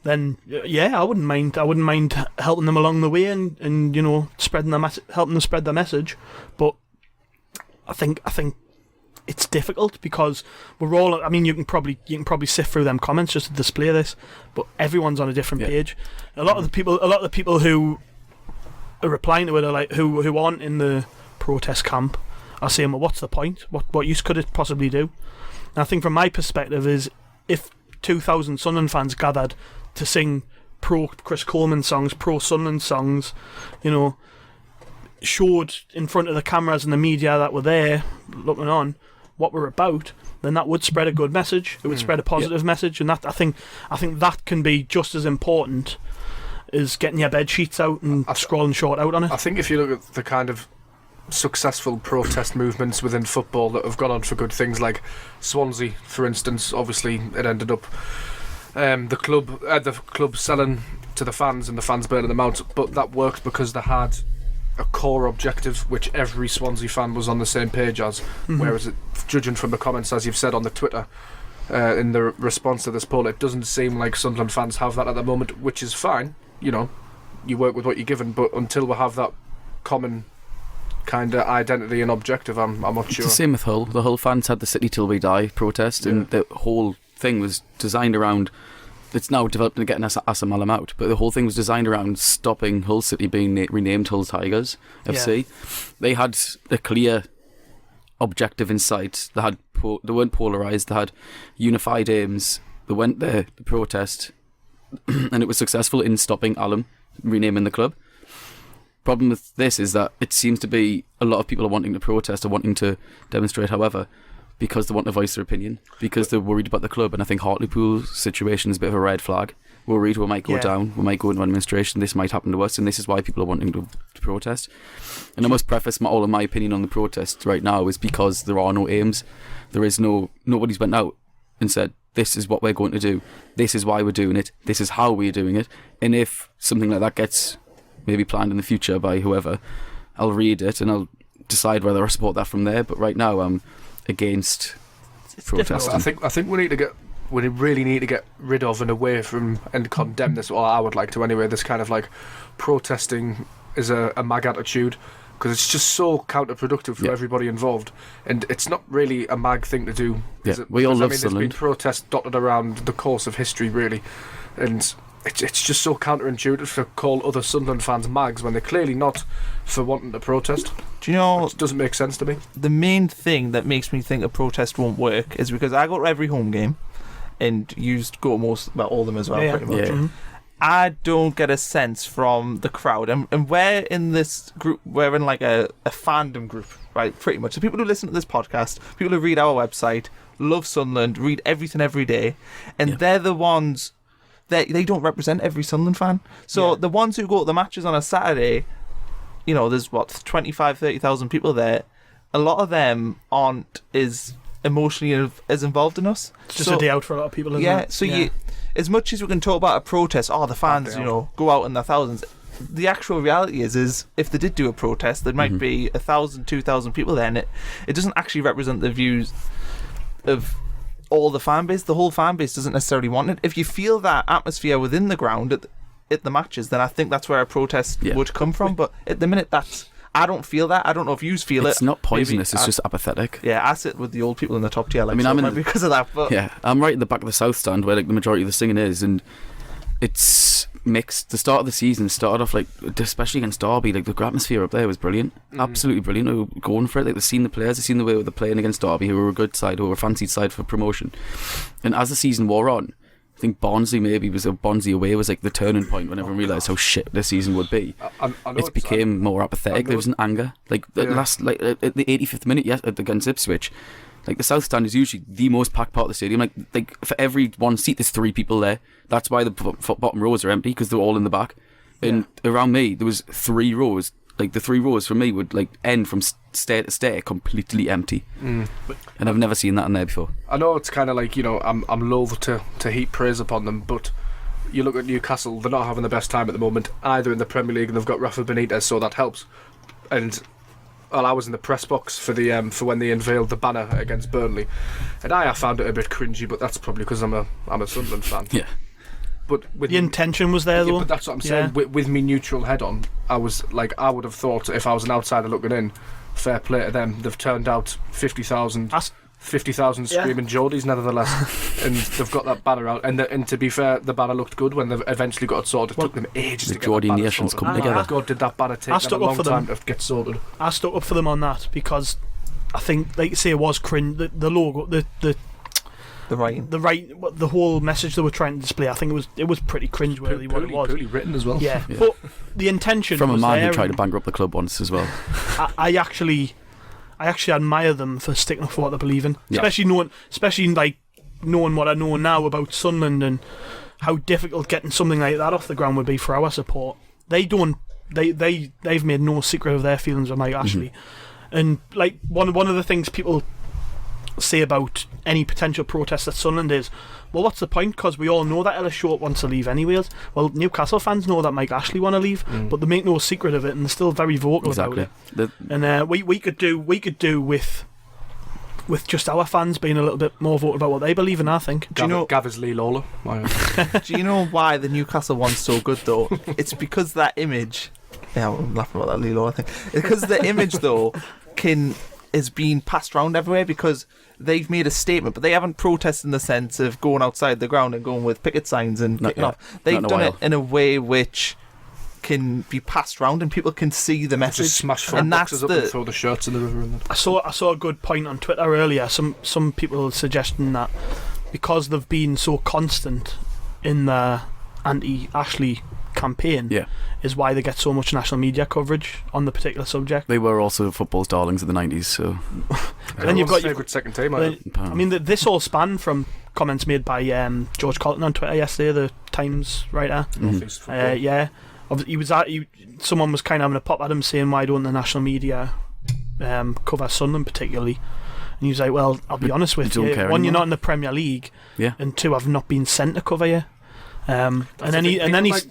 Then I wouldn't mind helping them along the way and spreading helping them spread their message. But I think it's difficult because we're all. I mean, you can probably sift through them comments just to display this, but everyone's on a different page. A lot of the people who are replying to it are who aren't in the protest camp are saying, well, what's the point? What use could it possibly do? And I think from my perspective is if 2,000 Sunderland fans gathered to sing pro Chris Coleman songs, pro Sunderland songs, showed in front of the cameras and the media that were there looking on what we're about, then that would spread a good message. It would spread a positive message, and that I think that can be just as important as getting your bed sheets out and scrolling Short out on it. I think if you look at the kind of successful protest movements within football that have gone on for good things, like Swansea, for instance, obviously it ended up the club selling to the fans and the fans burning them out, but that worked because they had a core objective which every Swansea fan was on the same page as. Whereas judging from the comments, as you've said on the Twitter in the response to this poll, it doesn't seem like Sunderland fans have that at the moment, which is fine. You work with what you're given, but until we have that common kind of identity and objective, I'm not sure. It's the same with Hull. The Hull fans had the City Till We Die protest, and the whole thing was designed around. It's now developed into getting Asamalam out, but the whole thing was designed around stopping Hull City being renamed Hull Tigers FC. They had a clear objective in sight. They weren't polarised. They had unified aims. They went there to protest, and it was successful in stopping Alum renaming the club. Problem with this is that it seems to be a lot of people are wanting to protest or wanting to demonstrate, however, because they want to voice their opinion, because they're worried about the club. And I think Hartlepool's situation is a bit of a red flag. We're worried we might go down, we might go into administration, this might happen to us, and this is why people are wanting to protest. And I must preface all of my opinion on the protest right now is because there are no aims. Nobody's went out and said, this is what we're going to do, this is why we're doing it, this is how we're doing it. And if something like that gets maybe planned in the future by whoever, I'll read it and I'll decide whether I support that from there. But right now I'm against protesting. I think we really need to get rid of and away from and condemn this, or I would like to anyway, this kind of like protesting is a mag attitude, because it's just so counterproductive for everybody involved, and it's not really a mag thing to do. We all love there's Sunderland. been protests dotted around the course of history, really, and it's just so counterintuitive to call other Sunderland fans mags when they're clearly not for wanting to protest. Do you know? It doesn't make sense to me. The main thing that makes me think a protest won't work is because I go to every home game, and you go to all of them as well, pretty much. Yeah. Mm-hmm. I don't get a sense from the crowd, and we're in this group, we're in like a fandom group, right, pretty much. The people who listen to this podcast, people who read our website, love Sunderland, read everything every day, and they're the ones that they don't represent every Sunderland fan. So the ones who go to the matches on a Saturday, there's 25,000-30,000 people there, a lot of them aren't as emotionally as involved in us. It's just a day out for a lot of people, isn't it? So you, as much as we can talk about a protest, the fans, go out in their thousands, the actual reality is if they did do a protest, there might be 1,000, 2,000 people there, and it doesn't actually represent the views of all the fan base. The whole fan base doesn't necessarily want it. If you feel that atmosphere within the ground at the matches, then I think that's where a protest would come from. But at the minute, I don't feel that. I don't know if you feel it. It's not poisonous, it's just apathetic. Yeah, I sit with the old people in the top tier. Like, I mean, because of that. But I'm right at the back of the south stand where like the majority of the singing is, and it's mixed. The start of the season started off like, especially against Derby, like the atmosphere up there was brilliant, absolutely brilliant. They were going for it. Like they've seen the players, they've seen the way they're playing against Derby, who were a good side, who were a fancied side for promotion. And as the season wore on, I think Barnsley away was like the turning point when everyone realised how shit this season would be. I know it became more apathetic. There was an anger. Like at the 85th minute against Ipswich, like the south stand is usually the most packed part of the stadium. Like for every one seat, there's 3 people there. That's why the bottom rows are empty, because they're all in the back. And around me, there was 3 rows. Like the 3 rows for me would like end from stair to stair completely empty, and I've never seen that in there before. I know it's kind of like, I'm loath to heap praise upon them, but you look at Newcastle, they're not having the best time at the moment either in the Premier League, and they've got Rafa Benitez, so that helps. And I was in the press box for when they unveiled the banner against Burnley, and I found it a bit cringy, but that's probably because I'm a Sunderland fan. Yeah. But the intention was there, though. But that's what I'm saying. With me neutral head on, I was like, I would have thought if I was an outsider looking in, fair play to them. They've turned out 50,000 screaming Geordies, nevertheless, and they've got that banner out. And to be fair, the banner looked good when they eventually got it sorted. It took them ages to get Geordie that banner nations sorted. come together. God, did that banner take them a long time to get sorted? I stuck up for them on that because I think, like you say, it was cringe. The logo, the whole message they were trying to display, I think it was pretty cringeworthy. What it was, poorly written as well. Yeah. But the intention from was a man there, who tried to bankrupt the club once as well. I actually admire them for sticking up for what they believe in, especially knowing what I know now about Sunderland and how difficult getting something like that off the ground would be for our support. They've made no secret of their feelings on Mike Ashley, and like one of the things people say about any potential protest at Sunderland is, well, what's the point, because we all know that Ellis Short wants to leave anyways. Well, Newcastle fans know that Mike Ashley want to leave, but they make no secret of it, and they're still very vocal about it. And we could do with just our fans being a little bit more vocal about what they believe in, I think. Do you know Gavers Lee Lawler? Do you know why the Newcastle one's so good though? It's because that image. Yeah, I'm laughing about that Lee Lawler thing. Because the image though is being passed around everywhere, because they've made a statement, but they haven't protested in the sense of going outside the ground and going with picket signs and kicking off. They've done it in a way which can be passed around and people can see the message. Just smash phone boxes up and throw the shirts in the river. I saw a good point on Twitter earlier. Some people suggesting that because they've been so constant in the anti-Ashley campaign is why they get so much national media coverage on the particular subject. They were also football's darlings of the 90s, so then you've got your favourite second team. I mean, this all spanned from comments made by George Colton on Twitter yesterday, the Times writer. Someone was kind of having a pop at him saying, why don't the national media cover Sunderland particularly? he was like, well, I'll be honest with don't you. care One, you're anymore. not in the Premier League, Yeah. and two, I've not been sent to cover you. And then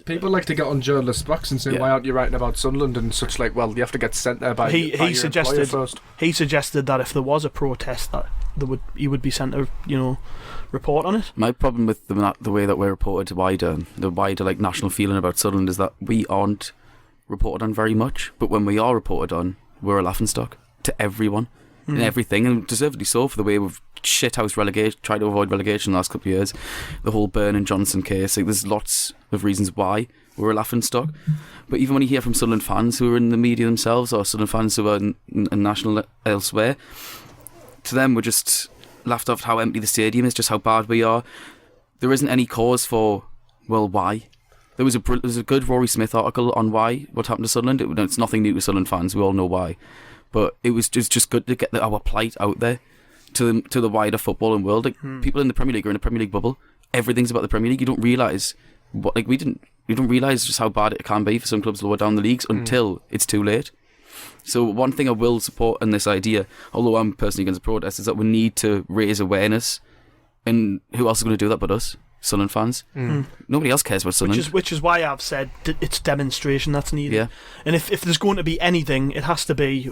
people like to get on journalists' backs and say, Yeah. why aren't you writing about Sunderland and such? Like, well, you have to get sent there by he your suggested employer first. he suggested that if there was a protest, that he would be sent to report on it. My problem with the way that we're reported the wider like national feeling about Sunderland is that we aren't reported on very much, but when we are reported on, we're a laughingstock to everyone and everything, and deservedly so for the way we've shithouse relegation, tried to avoid relegation the last couple of years. The whole Byrne and Johnson case, like, there's lots of reasons why we're a laughingstock. But even when you hear from Sunderland fans who are in the media themselves, or Sunderland fans who are in national elsewhere, to them we're just laughed off how empty the stadium is, just how bad we are. There isn't any cause for, well, why? There was a good Rory Smith article on why, what happened to Sunderland. It's nothing new to Sunderland fans, we all know why. But it was just good to get our plight out there to the wider footballing world. Like, people in the Premier League are in a Premier League bubble. Everything's about the Premier League. You don't realise we don't realise just how bad it can be for some clubs lower down the leagues until it's too late. So one thing I will support in this idea, although I'm personally against the protest, is that we need to raise awareness. And who else is going to do that but us? Sunderland fans. Nobody else cares about Sunderland. Which is why I've said it's demonstration that's needed. Yeah. And if there's going to be anything, it has to be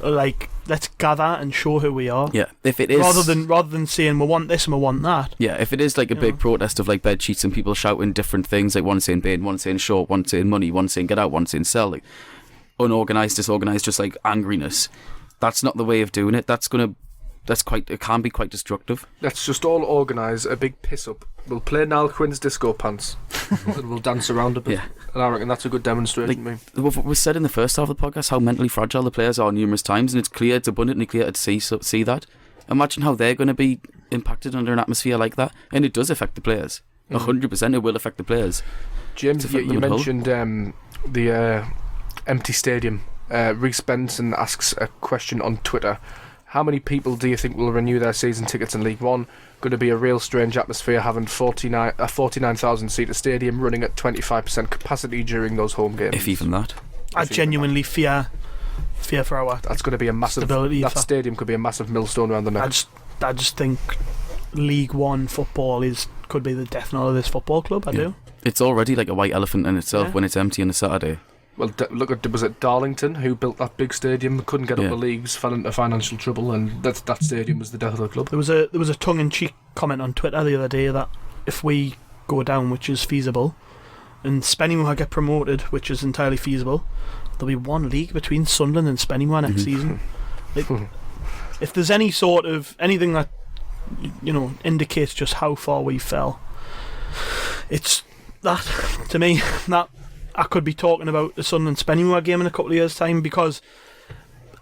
like, let's gather and show who we are. Yeah. If it is rather than saying we want this and we want that. Yeah, if it is like a big protest of like bed sheets and people shouting different things, like one saying Bane, one saying short, one saying money, one saying get out, one saying sell, like unorganised, disorganised, just like angriness. That's not the way of doing it. It can be quite destructive. Let's just all organise a big piss up. We'll play Niall Quinn's disco pants and we'll dance around a bit. Yeah. And I reckon that's a good demonstration. We said in the first half of the podcast how mentally fragile the players are numerous times, and it's abundantly clear to see that. Imagine how they're going to be impacted under an atmosphere like that, and it does affect the players. 100% it will affect the players. James, you mentioned the empty stadium. Reece Benson asks a question on Twitter. How many people do you think will renew their season tickets in League One? Going to be a real strange atmosphere having a 49,000-seater stadium running at 25% capacity during those home games. If even that. I genuinely fear for our That's going to be a massive stability. That stadium could be a massive millstone around the neck. I just think League One football could be the death knell of this football club. I do. It's already like a white elephant in itself when it's empty on a Saturday. Well, look at, was it Darlington who built that big stadium, couldn't get up the leagues, fell into financial trouble, and that stadium was the death of the club. There was a tongue-in-cheek comment on Twitter the other day that if we go down, which is feasible, and Spennymoor get promoted, which is entirely feasible, there'll be one league between Sunderland and Spennymoor next season. If there's any sort of anything that indicates just how far we fell, it's that to me that. I could be talking about the Sunderland Spennymoor game in a couple of years' time, because,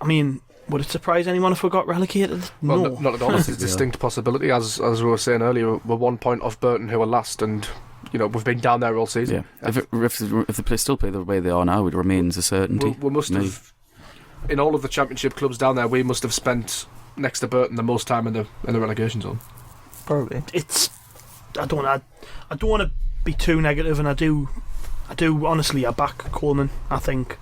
I mean, would it surprise anyone if we got relegated? No. Well, not at all. It's a distinct possibility. As we were saying earlier, we're 1 point off Burton, who are last, and we've been down there all season. Yeah. If the players still play the way they are now, it remains a certainty. We must have, in all of the Championship clubs down there, we must have spent next to Burton the most time in the relegation zone. Probably. I don't want to be too negative, and I do honestly, I back Coleman. I think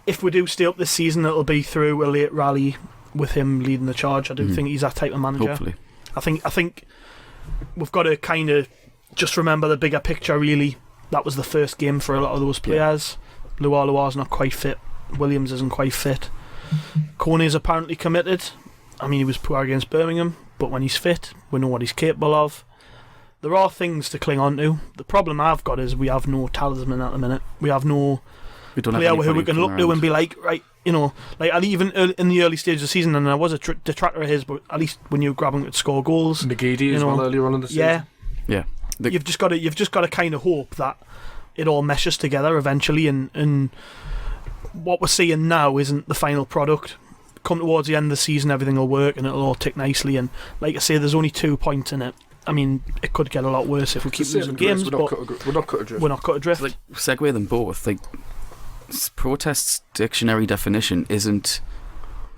if we do stay up this season, it'll be through a late rally with him leading the charge. I do think he's that type of manager. Hopefully. I think we've got to kind of just remember the bigger picture, really. That was the first game for a lot of those players. Lua's not quite fit. Williams isn't quite fit. Coney's apparently committed. I mean, he was poor against Birmingham, but when he's fit, we know what he's capable of. There are things to cling on to. The problem I've got is we have no talisman at the minute. We have no player who we can look to and be like, right, like even in the early stages of the season, and I was a detractor of his, but at least when you grab him to score goals. McGeady as well earlier on in the season. Yeah. You've just got to kind of hope that it all meshes together eventually, and what we're seeing now isn't the final product. Come towards the end of the season, everything will work and it'll all tick nicely. And like I say, there's only 2 points in it. I mean, it could get a lot worse if we keep losing games, but we're not cut adrift. We're not cut adrift. Like, segue them both. Like, protest's dictionary definition isn't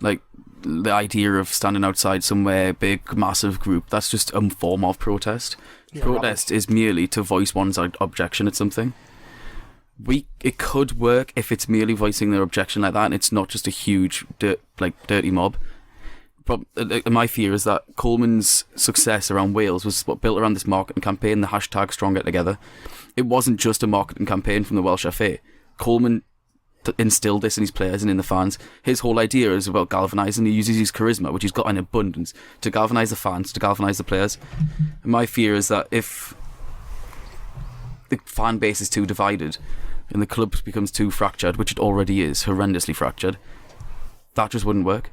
like the idea of standing outside somewhere, big, massive group. That's just a form of protest. Yeah, protest is merely to voice one's objection at something. It could work if it's merely voicing their objection like that, and it's not just a huge dirty mob. My fear is that Coleman's success around Wales was built around this marketing campaign, the hashtag Stronger Together. It wasn't just a marketing campaign from the Welsh FA. Coleman instilled this in his players and in the fans. His whole idea is about galvanising. He uses his charisma, which he's got in abundance, to galvanise the fans, to galvanise the players. And my fear is that if the fan base is too divided and the club becomes too fractured, which it already is, horrendously fractured, that just wouldn't work.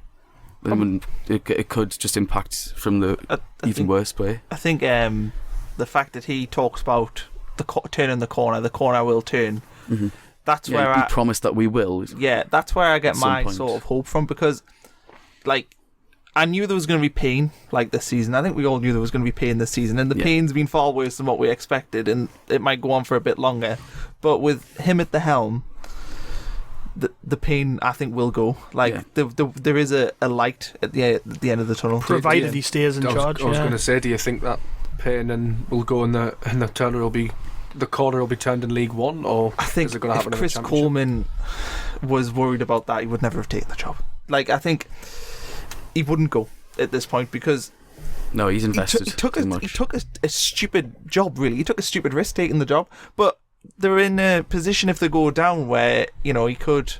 It could just impact from the even worse play. I think the fact that he talks about turning the corner will turn. Mm-hmm. That's where I promised that we will. Yeah, that's where I get my sort of hope from, because, like, I knew there was going to be pain like this season. I think we all knew there was going to be pain this season, and the pain's been far worse than what we expected, and it might go on for a bit longer. But with him at the helm, the pain, I think, will go. Like, there is a light at the end of the tunnel, provided he stays in charge. I was going to say, do you think that pain will go and the corner will be turned in League One, or I think is it going to happen if Chris in the Championship? Coleman was worried about that, he would never have taken the job. Like, I think he wouldn't go at this point, because no, he's invested. He took a stupid job, really. He took a stupid risk taking the job, but they're in a position, if they go down, where he could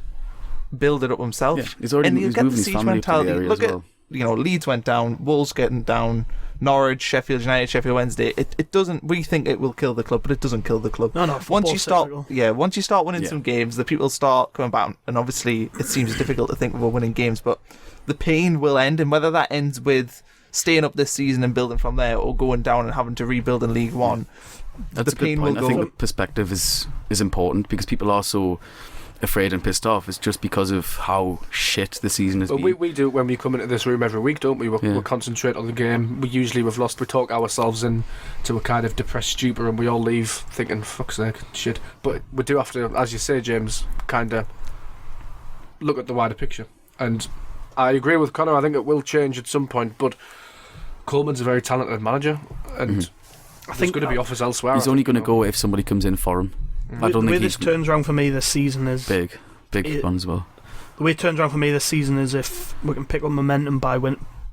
build it up himself. Yeah, he's moving his family to the area Look as well. at Leeds went down, Wolves getting down, Norwich, Sheffield United, Sheffield Wednesday. It doesn't. We think it will kill the club, but it doesn't kill the club. No. Once you start winning some games, the people start coming back. And obviously, it seems difficult to think we're winning games, but the pain will end. And whether that ends with staying up this season and building from there, or going down and having to rebuild in League One, that's the pain will go. I think the perspective is important, because people are so afraid and pissed off. It's just because of how shit the season has been. We do it when we come into this room every week, don't we? We concentrate on the game. We talk ourselves into a kind of depressed stupor, and we all leave thinking, fuck's sake, shit. But we do have to, as you say, James, kind of look at the wider picture. And I agree with Connor, I think it will change at some point, but Coleman's a very talented manager, and I think going to be offers elsewhere. He's only going to go if somebody comes in for him. I don't the way think this turns around for me this season is big one as well. The way it turns around for me this season is if we can pick up momentum by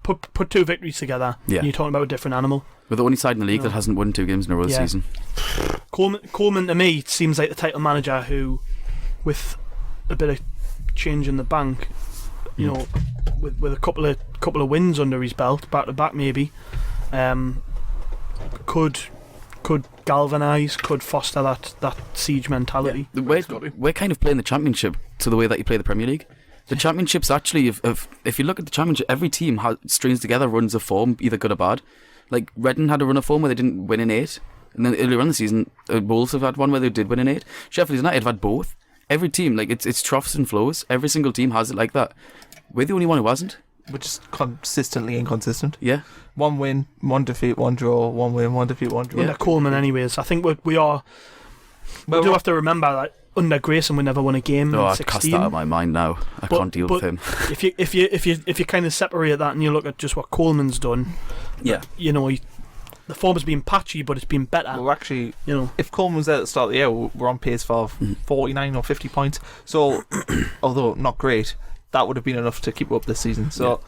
put two victories together. Yeah. And you're talking about a different animal. We're the only side in the league that hasn't won 2 games in a row this season. Coleman to me seems like the type of manager who, with a bit of change in the bank, with a couple of wins under his belt, back to back maybe, could galvanise, could foster that siege mentality. Yeah. We're kind of playing the Championship to the way that you play the Premier League. The Championship's actually, if you look at the Championship, every team strings together runs of form, either good or bad. Like, Reading had a run of form where they didn't win in 8, and then earlier on in the season, Wolves have had one where they did win in 8. Sheffield United have had both. Every team, like, it's troughs and flows. Every single team has it like that. We're the only one who hasn't. We're just consistently inconsistent. Yeah. 1 win, 1 defeat, 1 draw, 1 win, 1 defeat, 1 draw. Under Coleman, anyways, I think we do have to remember that under Grayson we never won a game. No, in I've 16. cast that out of my mind now. I can't deal with him. If you kind of separate that and you look at just what Coleman's done, yeah, the form has been patchy, but it's been better. Well, actually, if Coleman was there at the start of the year, we're on pace for 49 or 50 points. So, although not great, that would have been enough to keep up this season. So,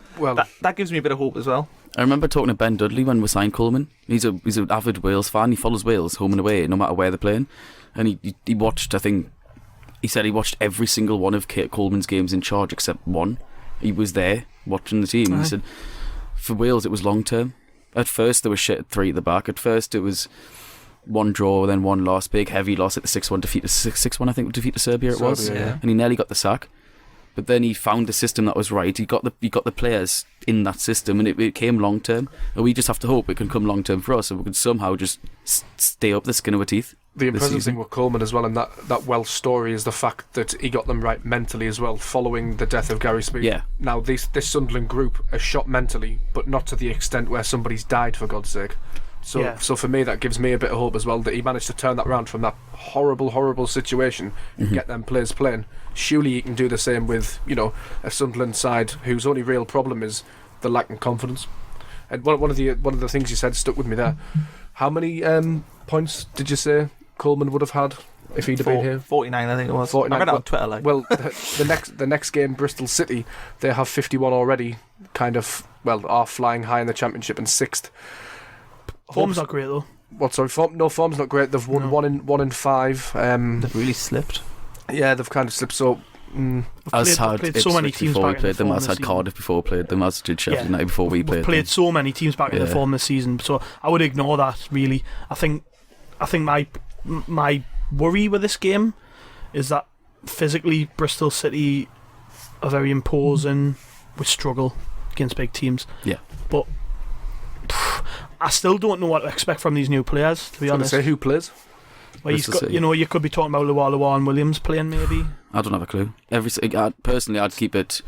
that gives me a bit of hope as well. I remember talking to Ben Dudley when we signed Coleman. He's an avid Wales fan. He follows Wales home and away, no matter where they're playing. And he watched, I think, he said he watched every single one of Coleman's games in charge except one. He was there watching the team. He said, for Wales, it was long term. At first, there was shit at 3 at the back. At first, it was 1 draw, then 1 loss, big heavy loss at the 6-1 defeat. 6-1, I think, defeat to Serbia. It was, and he nearly got the sack. But then he found the system that was right. He got the players in that system, and it came long term. And we just have to hope it can come long term for us, and we can somehow just stay up the skin of our teeth. The impressive thing with Coleman as well, and that Welsh story, is the fact that he got them right mentally as well, following the death of Gary Speed. Yeah. Now this Sunderland group are shot mentally, but not to the extent where somebody's died, for God's sake. So for me, that gives me a bit of hope as well, that he managed to turn that around from that horrible situation and get them players playing. Surely he can do the same with a Sunderland side whose only real problem is the lack of confidence. And one of the things you said stuck with me there. How many points did you say Coleman would have had if he'd have been here. 49, I think it was. 49, I read it on Twitter. Like, well, the next game, Bristol City, they have 51 already. Kind of, well, are flying high in the championship and 6th. Form's not great though. What? Sorry, form's not great. They've won one in 5. they've really slipped. Yeah, they've kind of slipped. So. As played had so many Ipswich teams before we back in played the them, form as this had season. Cardiff before we played them, as did Sheffield United before we We've played played them. so many teams back in the Yeah. form this season, so I would ignore that. Really, I think my worry with this game is that physically Bristol City are very imposing. We struggle against big teams. Yeah. But I still don't know what to expect from these new players, to be honest. Say who plays? Well, Bristol City. you could be talking about Luar and Williams playing maybe. I don't have a clue. Personally, I'd keep it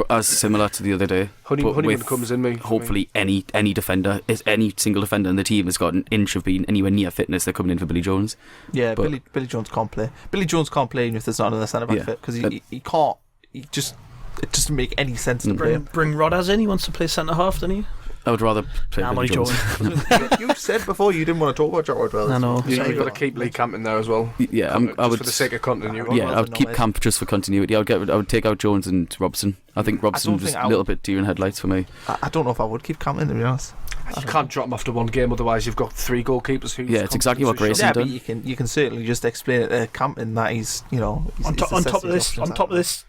as similar to the other day. Honeyman with comes in me. Hopefully, any defender, any single defender in the team has got an inch of being anywhere near fitness. They're coming in for Billy Jones. Yeah, But- Billy Jones can't play. Billy Jones can't play even if there's not another centre back Yeah. fit because he can't. It doesn't make any sense to play him. Bring Rodders in. He wants to play centre half, doesn't he? I would rather play Nah, I'm Billy only Jones. You said before you didn't want to talk about Jack Rodwell. I know. Yeah, Sorry. you've got to keep Lee Camp in there as well. Yeah, I Just would. for the sake of continuity. Yeah. Yeah, I would keep Camp just for continuity. I would take out Jones and Robson. I think Robson don't was think a little bit deer in headlights for me. I don't know if I would keep Campton, to be honest. You can't drop him after one game, otherwise you've got 3 goalkeepers who. Yeah, it's exactly what Grayson Yeah, done. but you can certainly just explain it to Campton that he's On top of this,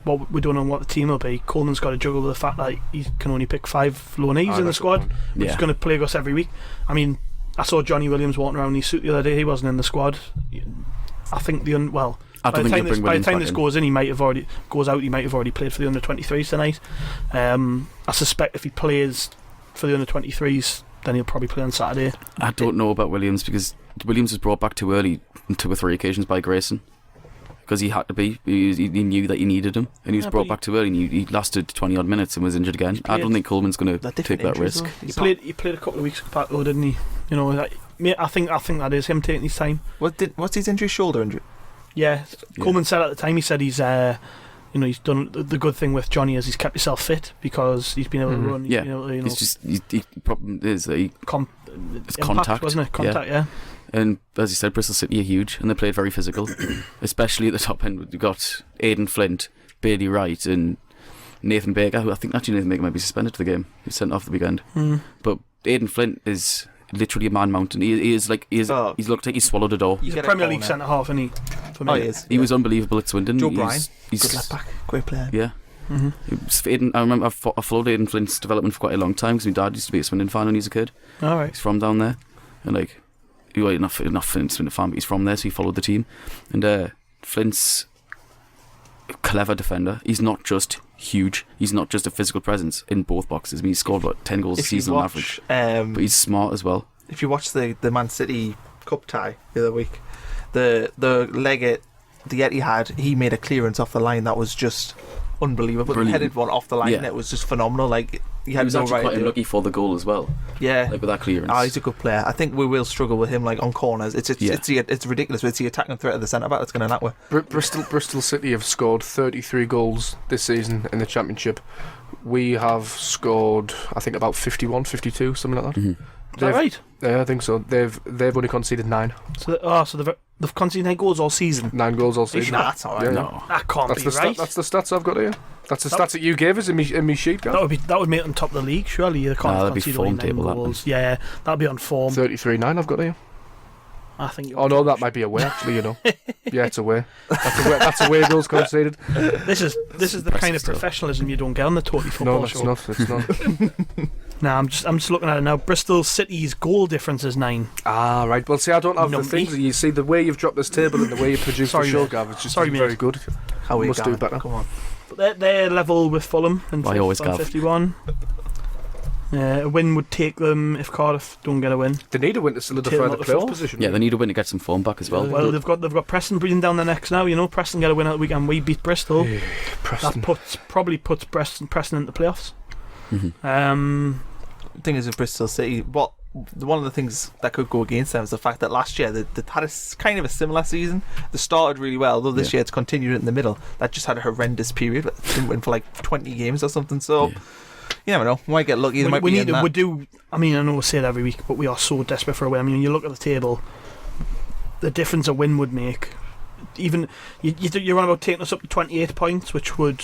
what we're doing on what the team will be, Coleman's got to juggle with the fact that he can only pick 5 loanees in the squad, which is going to plague us every week. I mean, I saw Johnny Williams walking around in his suit the other day. He wasn't in the squad. I think I don't by think the you'll time bring Williams back this in. goes in, he might have already played for the under-23s tonight. I suspect if he plays for the under-23s, then he'll probably play on Saturday. I don't know about Williams because Williams was brought back too early on 2 or 3 occasions by Grayson. Because he had to be. He knew that you needed him. And he was brought back too early and he lasted 20 odd minutes and was injured again. I don't think Coleman's going to take that risk. He played a couple of weeks back though, didn't he? I think that is him taking his time. What's his injury? Shoulder injury? Yeah, Coleman said at the time, he said he's he's done the good thing with Johnny is he's kept himself fit because he's been able to run. Yeah, been able to, it's just the problem is that it's impact, contact, wasn't it? Contact, yeah. And as you said, Bristol City are huge and they played very physical, especially at the top end. We've got Aidan Flint, Bailey Wright, and Nathan Baker, who I think actually Nathan Baker might be suspended for the game. He's sent off the weekend. But Aidan Flint is literally a man mountain. He's looked like he swallowed a door. He's a Premier League centre half, isn't he? For me. Oh, he is. He was unbelievable at Swindon. Joe Bryan, he's good left back, great player. Yeah. I remember I followed Aidan Flint's development for quite a long time because my dad used to be a Swindon fan when he was a kid. All right. He's from down there, and not Swindon fan, but he's from there, so he followed the team. And Flint's a clever defender. He's not just huge. He's not just a physical presence in both boxes. I mean, he scored 10 goals a season on average. But he's smart as well. If you watch the Man City Cup tie the other week, the leg at the Etihad, he made a clearance off the line that was just unbelievable. Brilliant. He headed one off the line, Yeah. and it was just phenomenal. Like he had He was no actually right quite to do it. unlucky for the goal as well. Yeah, With that clearance. he's a good player. I think we will struggle with him on corners. It's ridiculous. But it's the attacking threat of the centre back that's going to that way. Bristol City have scored 33 goals this season in the Championship. We have scored, I think, about 51, 52, something like that. Mm-hmm. Is that right? Yeah, I think so. They've only conceded 9. So they've conceded 9 goals all season. 9 goals all season. Nah, that's all right. Yeah. No. That can't That's be the right. that's the stats I've got here. That's the stats that you gave us in me sheet, guys. That would make them top of the league. Surely they can't that'd be concede form only 9 table, that goals. Yeah, that'd be on form. 33-9 I've got here. I think. Oh no, that might be away actually. Yeah, it's away. That's away goals conceded. This is the kind of stuff. professionalism you don't get on the Totally Football No, Show. it's not. Nah, I'm just looking at it now. Bristol City's goal difference is 9. Ah, right. Well, see, I don't have the Numpty. things. You see, the way you've dropped this table and the way you produced Sorry, the show, mate. Gav, it's just Sorry, very mate. good. How we Must do better. Come on. But they're level with Fulham and I always have. 51. A win would take them if Cardiff don't get a win. They need a win to solidify Tail the out the playoff fourth. position. Yeah, they need a win to get some form back as well. Well, they've got Preston breathing down their necks now. Preston get a win at the weekend. We beat Bristol. Preston. That probably puts Preston into the playoffs. Mm-hmm. The thing is with Bristol City, one of the things that could go against them is the fact that last year they had kind of a similar season. They started really well, although this year it's continued in the middle. That just had a horrendous period. But they didn't win for 20 games or something. So you never know. We might get lucky. I know we say it every week, but we are so desperate for a win. I mean, when you look at the table, the difference a win would make. Even you're on about taking us up to 28 points, which would,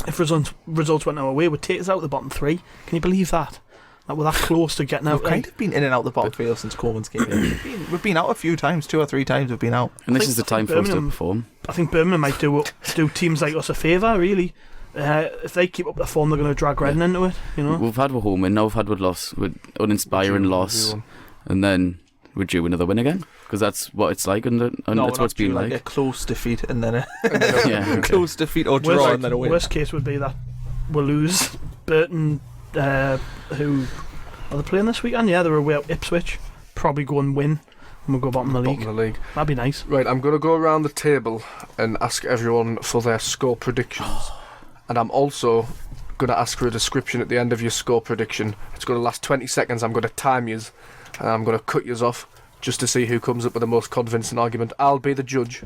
if results went our way, would take us out of the bottom 3. Can you believe that? That we're that close to getting out. We've kind of been in and out the bottom 3 since Coleman's came in. We've been out a few times, 2 or 3 times we've been out. And this is the time for us to perform. I think Birmingham might do teams like us a favour, really. If they keep up the form, they're going to drag Reading into it. You know, we've had a home win, now we've had a loss, with uninspiring loss, and then we're due another win again, because that's what it's like, and that's what it's been like. A close defeat and then a close defeat or draw and then a win. Worst case would be that we'll lose. Burton, who are they playing this weekend? Yeah, they're away at Ipswich. Probably go and win, and we'll go bottom of the league. That'd be nice. Right, I'm going to go around the table and ask everyone for their score predictions. And I'm also going to ask for a description at the end of your score prediction. It's going to last 20 seconds. I'm going to time yous, and I'm going to cut yous off just to see who comes up with the most convincing argument. I'll be the judge,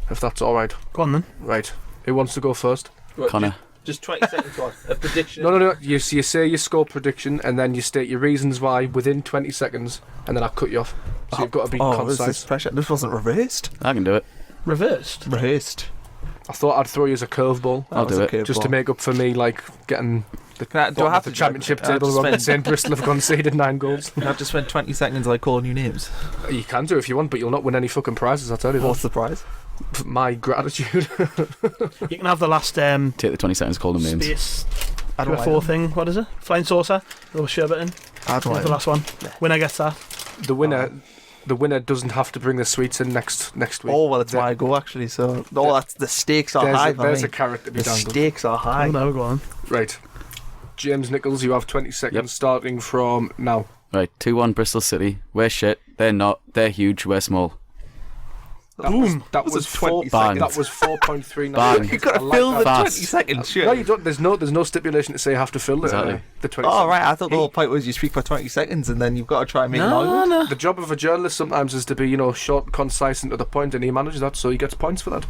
if that's all right. Go on then. Right. Who wants to go first? Connor. Just 20 seconds what? A prediction? No. You say your score prediction, and then you state your reasons why within 20 seconds, and then I'll cut you off. So you've got to be concise. This pressure. This wasn't reversed. I can do it. Reversed. I thought I'd throw you as a curveball. I'll do it. Just to make up for me, like, getting the championship table when St Bristol have conceded 9 goals. I've just spent 20 seconds like calling you names. You can do if you want, but you'll not win any fucking prizes, I'll tell you. What's the prize? My gratitude. You can have the last take the 20 seconds, call them names. Space UFO thing. What is it? Flying saucer. Little sherbet in. I don't the last one. Winner gets that. The winner doesn't have to bring the sweets in next week. Oh well, it's my go actually. So that's the stakes are high. There's a carrot to be dangled. The stakes are high. Oh, no, go on. Right, James Nichols, you have 20 seconds starting from now. Right, 2-1 Bristol City. We're shit. They're not. They're huge. We're small. Boom! That was 20 seconds. That was 4.39. Bang. You've got to fill the 20 seconds. Sure. No, you don't. There's no stipulation to say you have to fill the 20 seconds. Oh right, I thought the whole point was you speak for 20 seconds and then you've got to try and make an argument. No. The job of a journalist sometimes is to be, short, concise, and to the point, and he manages that, so he gets points for that.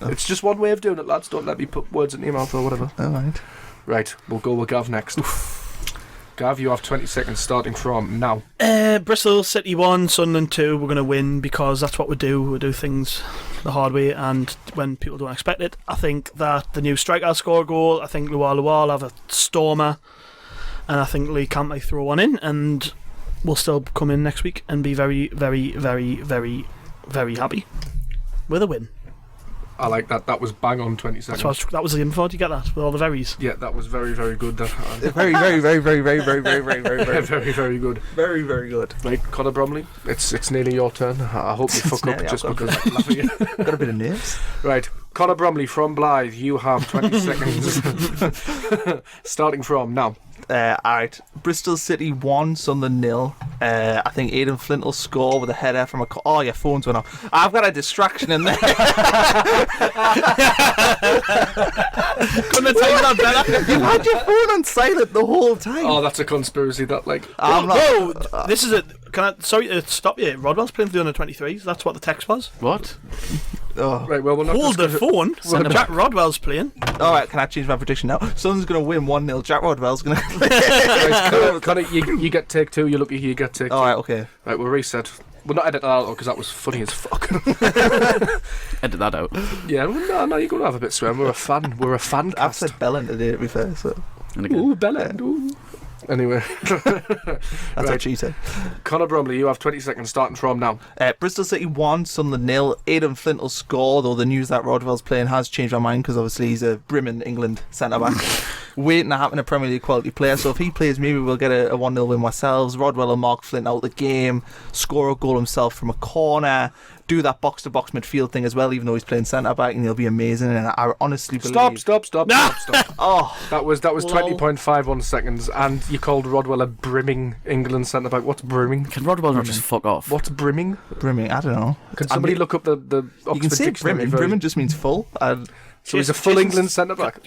It's just one way of doing it, lads. Don't let me put words in your mouth or whatever. All right. Right, we'll go with Gav next. Gav, you have 20 seconds starting from now. Bristol City 1, Sunderland 2. We're going to win because that's what we do. We do things the hard way and when people don't expect it. I think that the new striker will score a goal. I think Lual will have a stormer. And I think Lee Camp might throw one in. And we'll still come in next week and be very, very, very, very, very happy with a win. I like that. That was bang on 20 seconds. That was the info. Did you get that with all the verys? Yeah, that was very, very good. Very, very, very, very, very, very, very, very, very, very, very, very good. Very, very good. Right, Conor Bromley, it's nearly your turn. I hope you fuck up just because I'm laughing at you. Got a bit of names. Right, Conor Bromley from Blythe, you have 20 seconds. Starting from now. Alright, Bristol City 1, Sunderland 0. I think Aidan Flint will score with a header from a... Oh, your phone's went off. I've got a distraction in there. Couldn't have taken that better. You've had your phone on silent the whole time. Oh, that's a conspiracy, that, like... This is a... Sorry to stop you. Rodwell's playing for the under-23s. That's what the text was. What? Oh. Right, well, we're not hold the phone. Jack Rodwell's playing. Alright, can I change my prediction now? Someone's going to win 1-0. Jack Rodwell's going to... Right, Conor, you get take 2. You're lucky you get take 2. Alright, okay. Right, we'll reset. We'll not edit that out because that was funny as fuck. Edit that out. Yeah, no, you're going to have a bit swearing. We're a fan. We're a fan cast. I've said Bellend today, to be fair, so... Ooh, Bellend. Ooh. Anyway. That's what she said. Conor Bromley, you have 20 seconds starting from now. Bristol City 1, Sunderland 0. Aidan Flint will score, though the news that Rodwell's playing has changed my mind because obviously he's a brimming England centre-back. Waiting to happen, a Premier League quality player. So if he plays, maybe we'll get a 1-0 win ourselves. Rodwell will mark Flint out the game, score a goal himself from a corner, do that box-to-box midfield thing as well, even though he's playing centre-back, and he'll be amazing. And I honestly believe... Stop. Oh, that was 20.51 seconds, and you called Rodwell a brimming England centre-back. What's brimming? Can Rodwell not just fuck off? What's brimming? Brimming, I don't know. Can somebody look up the Oxford You can say Dictionary brimming. Brimming just means full. So he's a full England centre-back.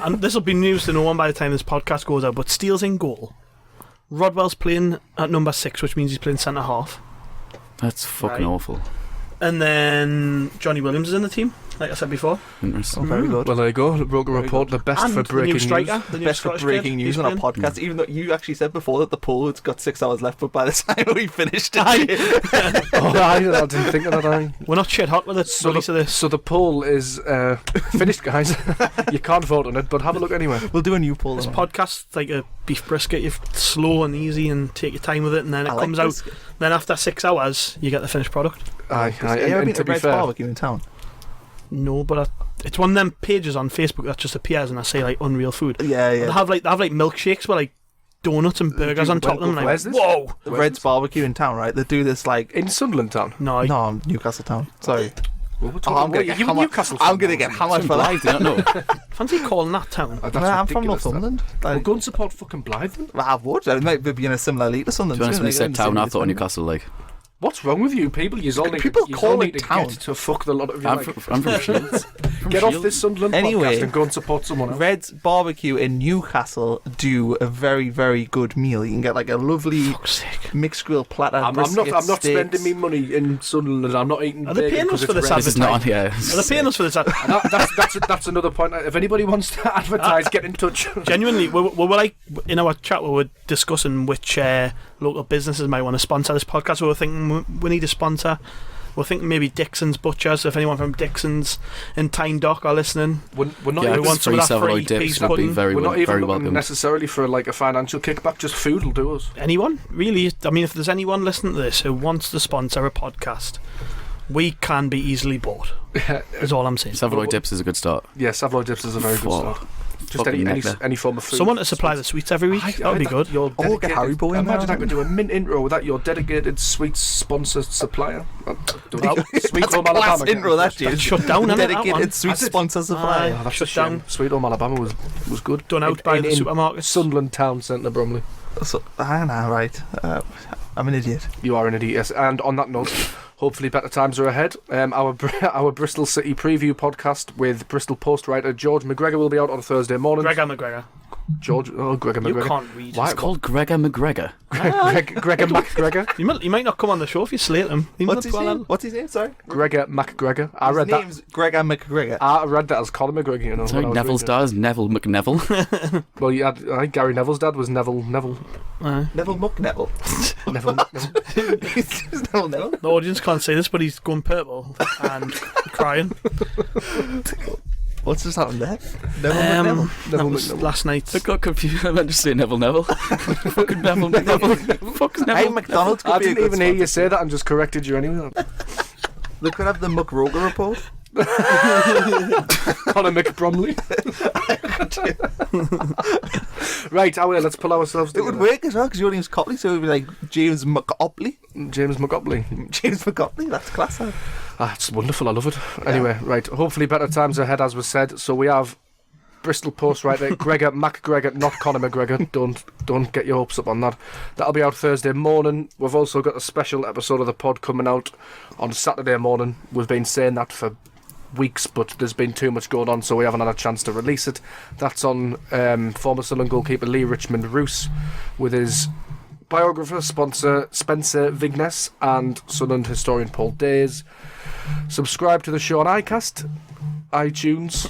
And this will be news to no one by the time this podcast goes out, but Steele's in goal. Rodwell's playing at number 6, which means he's playing centre-half. That's fucking awful. And then Johnny Williams is in the team. like I said before. Interesting. Oh, very good. Well, there you go. Roker Very Report, the best And for the new breaking striker, news. the new Best for Scottish breaking kid, news he's on a been- podcast, even though you actually said before that the poll has got 6 hours left, but by the time we finished it, Oh, I didn't think of that. We're not shit hot with it. So release of this. So the poll is finished, guys. You can't vote on it, but have a look anyway. we'll do a new poll. This then. podcast's like a beef brisket. You're slow and easy and take your time with it, and then it I like comes out. brisket. Then after 6 hours, you get the finished product. Aye, Have you and ever been to to be Red's fair, Barbecue in town? No, but it's one of them pages on Facebook that just appears and I say like unreal food. Yeah, They have like milkshakes with like donuts and burgers on top of them. And Where's like, this? whoa! Red's Barbecue in town, right? They do this like in Sunderland town. No, no, Newcastle town. Sorry. Well, we're Oh, I'm gonna you get hammered. Newcastle I'm fan, gonna though, get isn't hammered It's for that. Blythe, do you not know? fancy calling that town. it? That's I'm from ridiculous, that. Northumberland. Well, go and support fucking Blythe then. I would. I might be in a similar league to Sunderland. To be honest, too. when you They're said in the town, same I league thought as me. Newcastle, like. What's wrong with you people? You all need People to, call it to town. get to fuck the lot of you. I'm Like, from Shields. get off this Sunderland Anyway. podcast and go and support someone else. Red's Barbecue in Newcastle do a very, very good meal. You can get like a lovely Fuck's sake. mixed grill platter. I'm not brisket, steaks. spending me money in Sunderland. I'm not eating. Are they bacon paying 'cause us for it's this red. This is not on here. Are they paying us for this? That's another point. If anybody wants to advertise, get in touch. Genuinely, we were like in our chat, we were discussing which local businesses might want to sponsor this podcast. We were thinking we need a sponsor. We're thinking maybe Dixon's Butchers. If anyone from Dixon's and Tyne Dock are listening, We're not Yeah, even, want some of that free Savaloy dips peas would be pudding. very, we're not even very looking welcome. necessarily for like a financial kickback. Just food will do us. anyone really? I mean, if there's anyone listening to this who wants to sponsor a podcast, we can be easily bought. Is all I'm saying. Savaloy dips is a good start. Yeah, Savaloy dips is a very good Fuck. start. Just any, Fucking any, neck there. any form of food. Someone to supply the sweets every week. That would be good. Your Oh, get dedicated- Haribo in there. Imagine I could do a mint intro with that. Your dedicated sweets sponsor supplier. Sweet That's a Home class Alabama. intro, that That's is. shut down, innit, that Dedicated one? sweet Has it? sponsor supply. Aye. Oh, that's Shut a shame. down. Sweet Home Alabama was good. Done out by the in supermarkets. Sunderland Town Centre, Bromley. So, right. I'm an idiot. You are an idiot, yes. And on that note, hopefully better times are ahead. Our Bristol City preview podcast with Bristol Post writer George McGregor will be out on Thursday morning. Gregor McGregor. Gregor You McGregor. can't read. Why? It's called Gregor McGregor. Gregor McGregor. He might not come on the show if you slate him. He What's might his not name? What's his name? Sorry. Gregor McGregor. I His read that. name's Gregor McGregor. I read that as Conor McGregor. You know. Sorry, when I was Neville's reading dad is Neville McNeville. it. Well, you had, I think Gary Neville's dad was Neville. Neville McNeville. Neville. It's Neville Neville. The audience can't see this, but he's going purple and crying. What's just happened there? Neville McNeville. That was McNeville. last night. I got confused. I meant to say Neville. Fucking Neville McNeville. Fuck's Hey, Neville. McDonald's could I be a didn't good even hear you sponsor. say that and just corrected you anyway. They could have the Roker Report. Conor McBromley. Right, let's pull ourselves It together. would work as well because your name's Copley, so it would be like James McOpley. James McGopley. James McOpley, that's class. Huh? It's wonderful, I love it. Anyway, right, hopefully better times ahead, as was said. So we have Bristol Post writer Gregor McGregor, not Conor McGregor. Don't get your hopes up on that. That'll be out Thursday morning. We've also got a special episode of the pod coming out on Saturday morning. We've been saying that for weeks, but there's been too much going on, so we haven't had a chance to release it. That's on former Sunderland goalkeeper Lee Richmond Roos with his biographer, sponsor Spencer Vignes, and Sunderland historian Paul Days. Subscribe to the show on Acast, iTunes.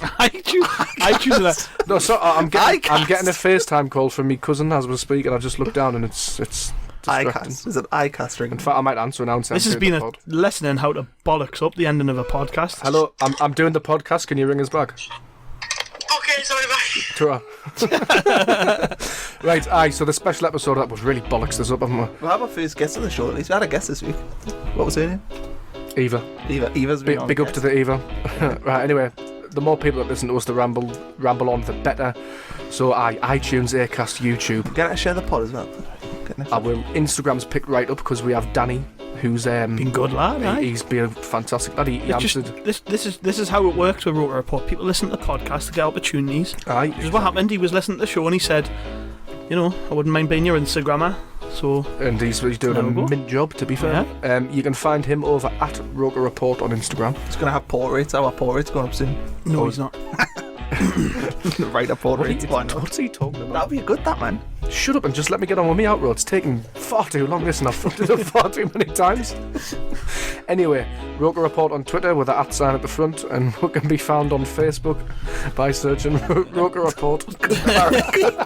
iTunes. No, so I'm getting a FaceTime call from me cousin as we're speaking. I've just looked down and it's distracting. iCast. Is it iCast ring? In fact, I might answer and announce. This has been a lesson in how to bollocks up the ending of a podcast. Hello, I'm doing the podcast. Can you ring us back? Okay, sorry, bye. Ta-ra. Right, so the special episode that was really bollocks this up, haven't we? Well, how about first guest of the show at least? We had a guest this week. What was her name? Eva. Eva's been on Big up guest. to the Eva. Right, anyway, the more people that listen to us to ramble on, the better. So iTunes, Acast, YouTube. Get to share the pod as well. I will. Instagram's picked right up because we have Danny, who's Been good, lad. aye. he's been a fantastic lad. He It's just- answered. this is how it works with Roker Report. People listen to the podcast to get opportunities. Aye. Which is what happened. He was listening to the show and he said, you know, I wouldn't mind being your Instagrammer. So And he's doing a There we go. mint job, to be fair. You can find him over at Roker Report on Instagram. It's going to have portraits. Our portraits going up soon. no, Oh. he's not. Right up order. What's he talking about? That'd be good, that man. Shut up and just let me get on with me outro. It's taking far too long. Listen, I've fucked it up far too many times. Anyway, Roker Report on Twitter with the @ sign at the front, and we can be found on Facebook by searching Roker Report.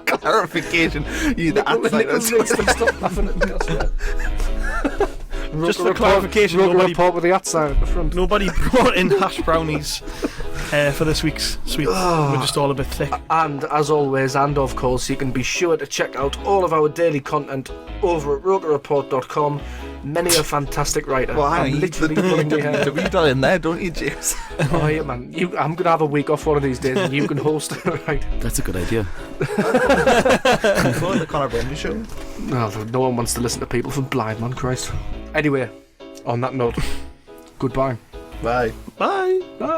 Clarification. You the @ sign. Stop laughing at me, I swear. Just for clarification, Roker Report with the @ sign at the front. Nobody brought in hash brownies for this week's sweet. We're just all a bit thick. And as always, and of course, you can be sure to check out all of our daily content over at rokerreport.com. Many a fantastic writer. Well, I'm literally pulling my hair. the in there, don't you, James? Oh yeah, man. I'm gonna have a week off one of these days, and you can host it, right? That's a good idea. The Conor Bromley show. No one wants to listen to people from Blind Man, Christ. Anyway, on that note, goodbye. Bye. Bye. Bye.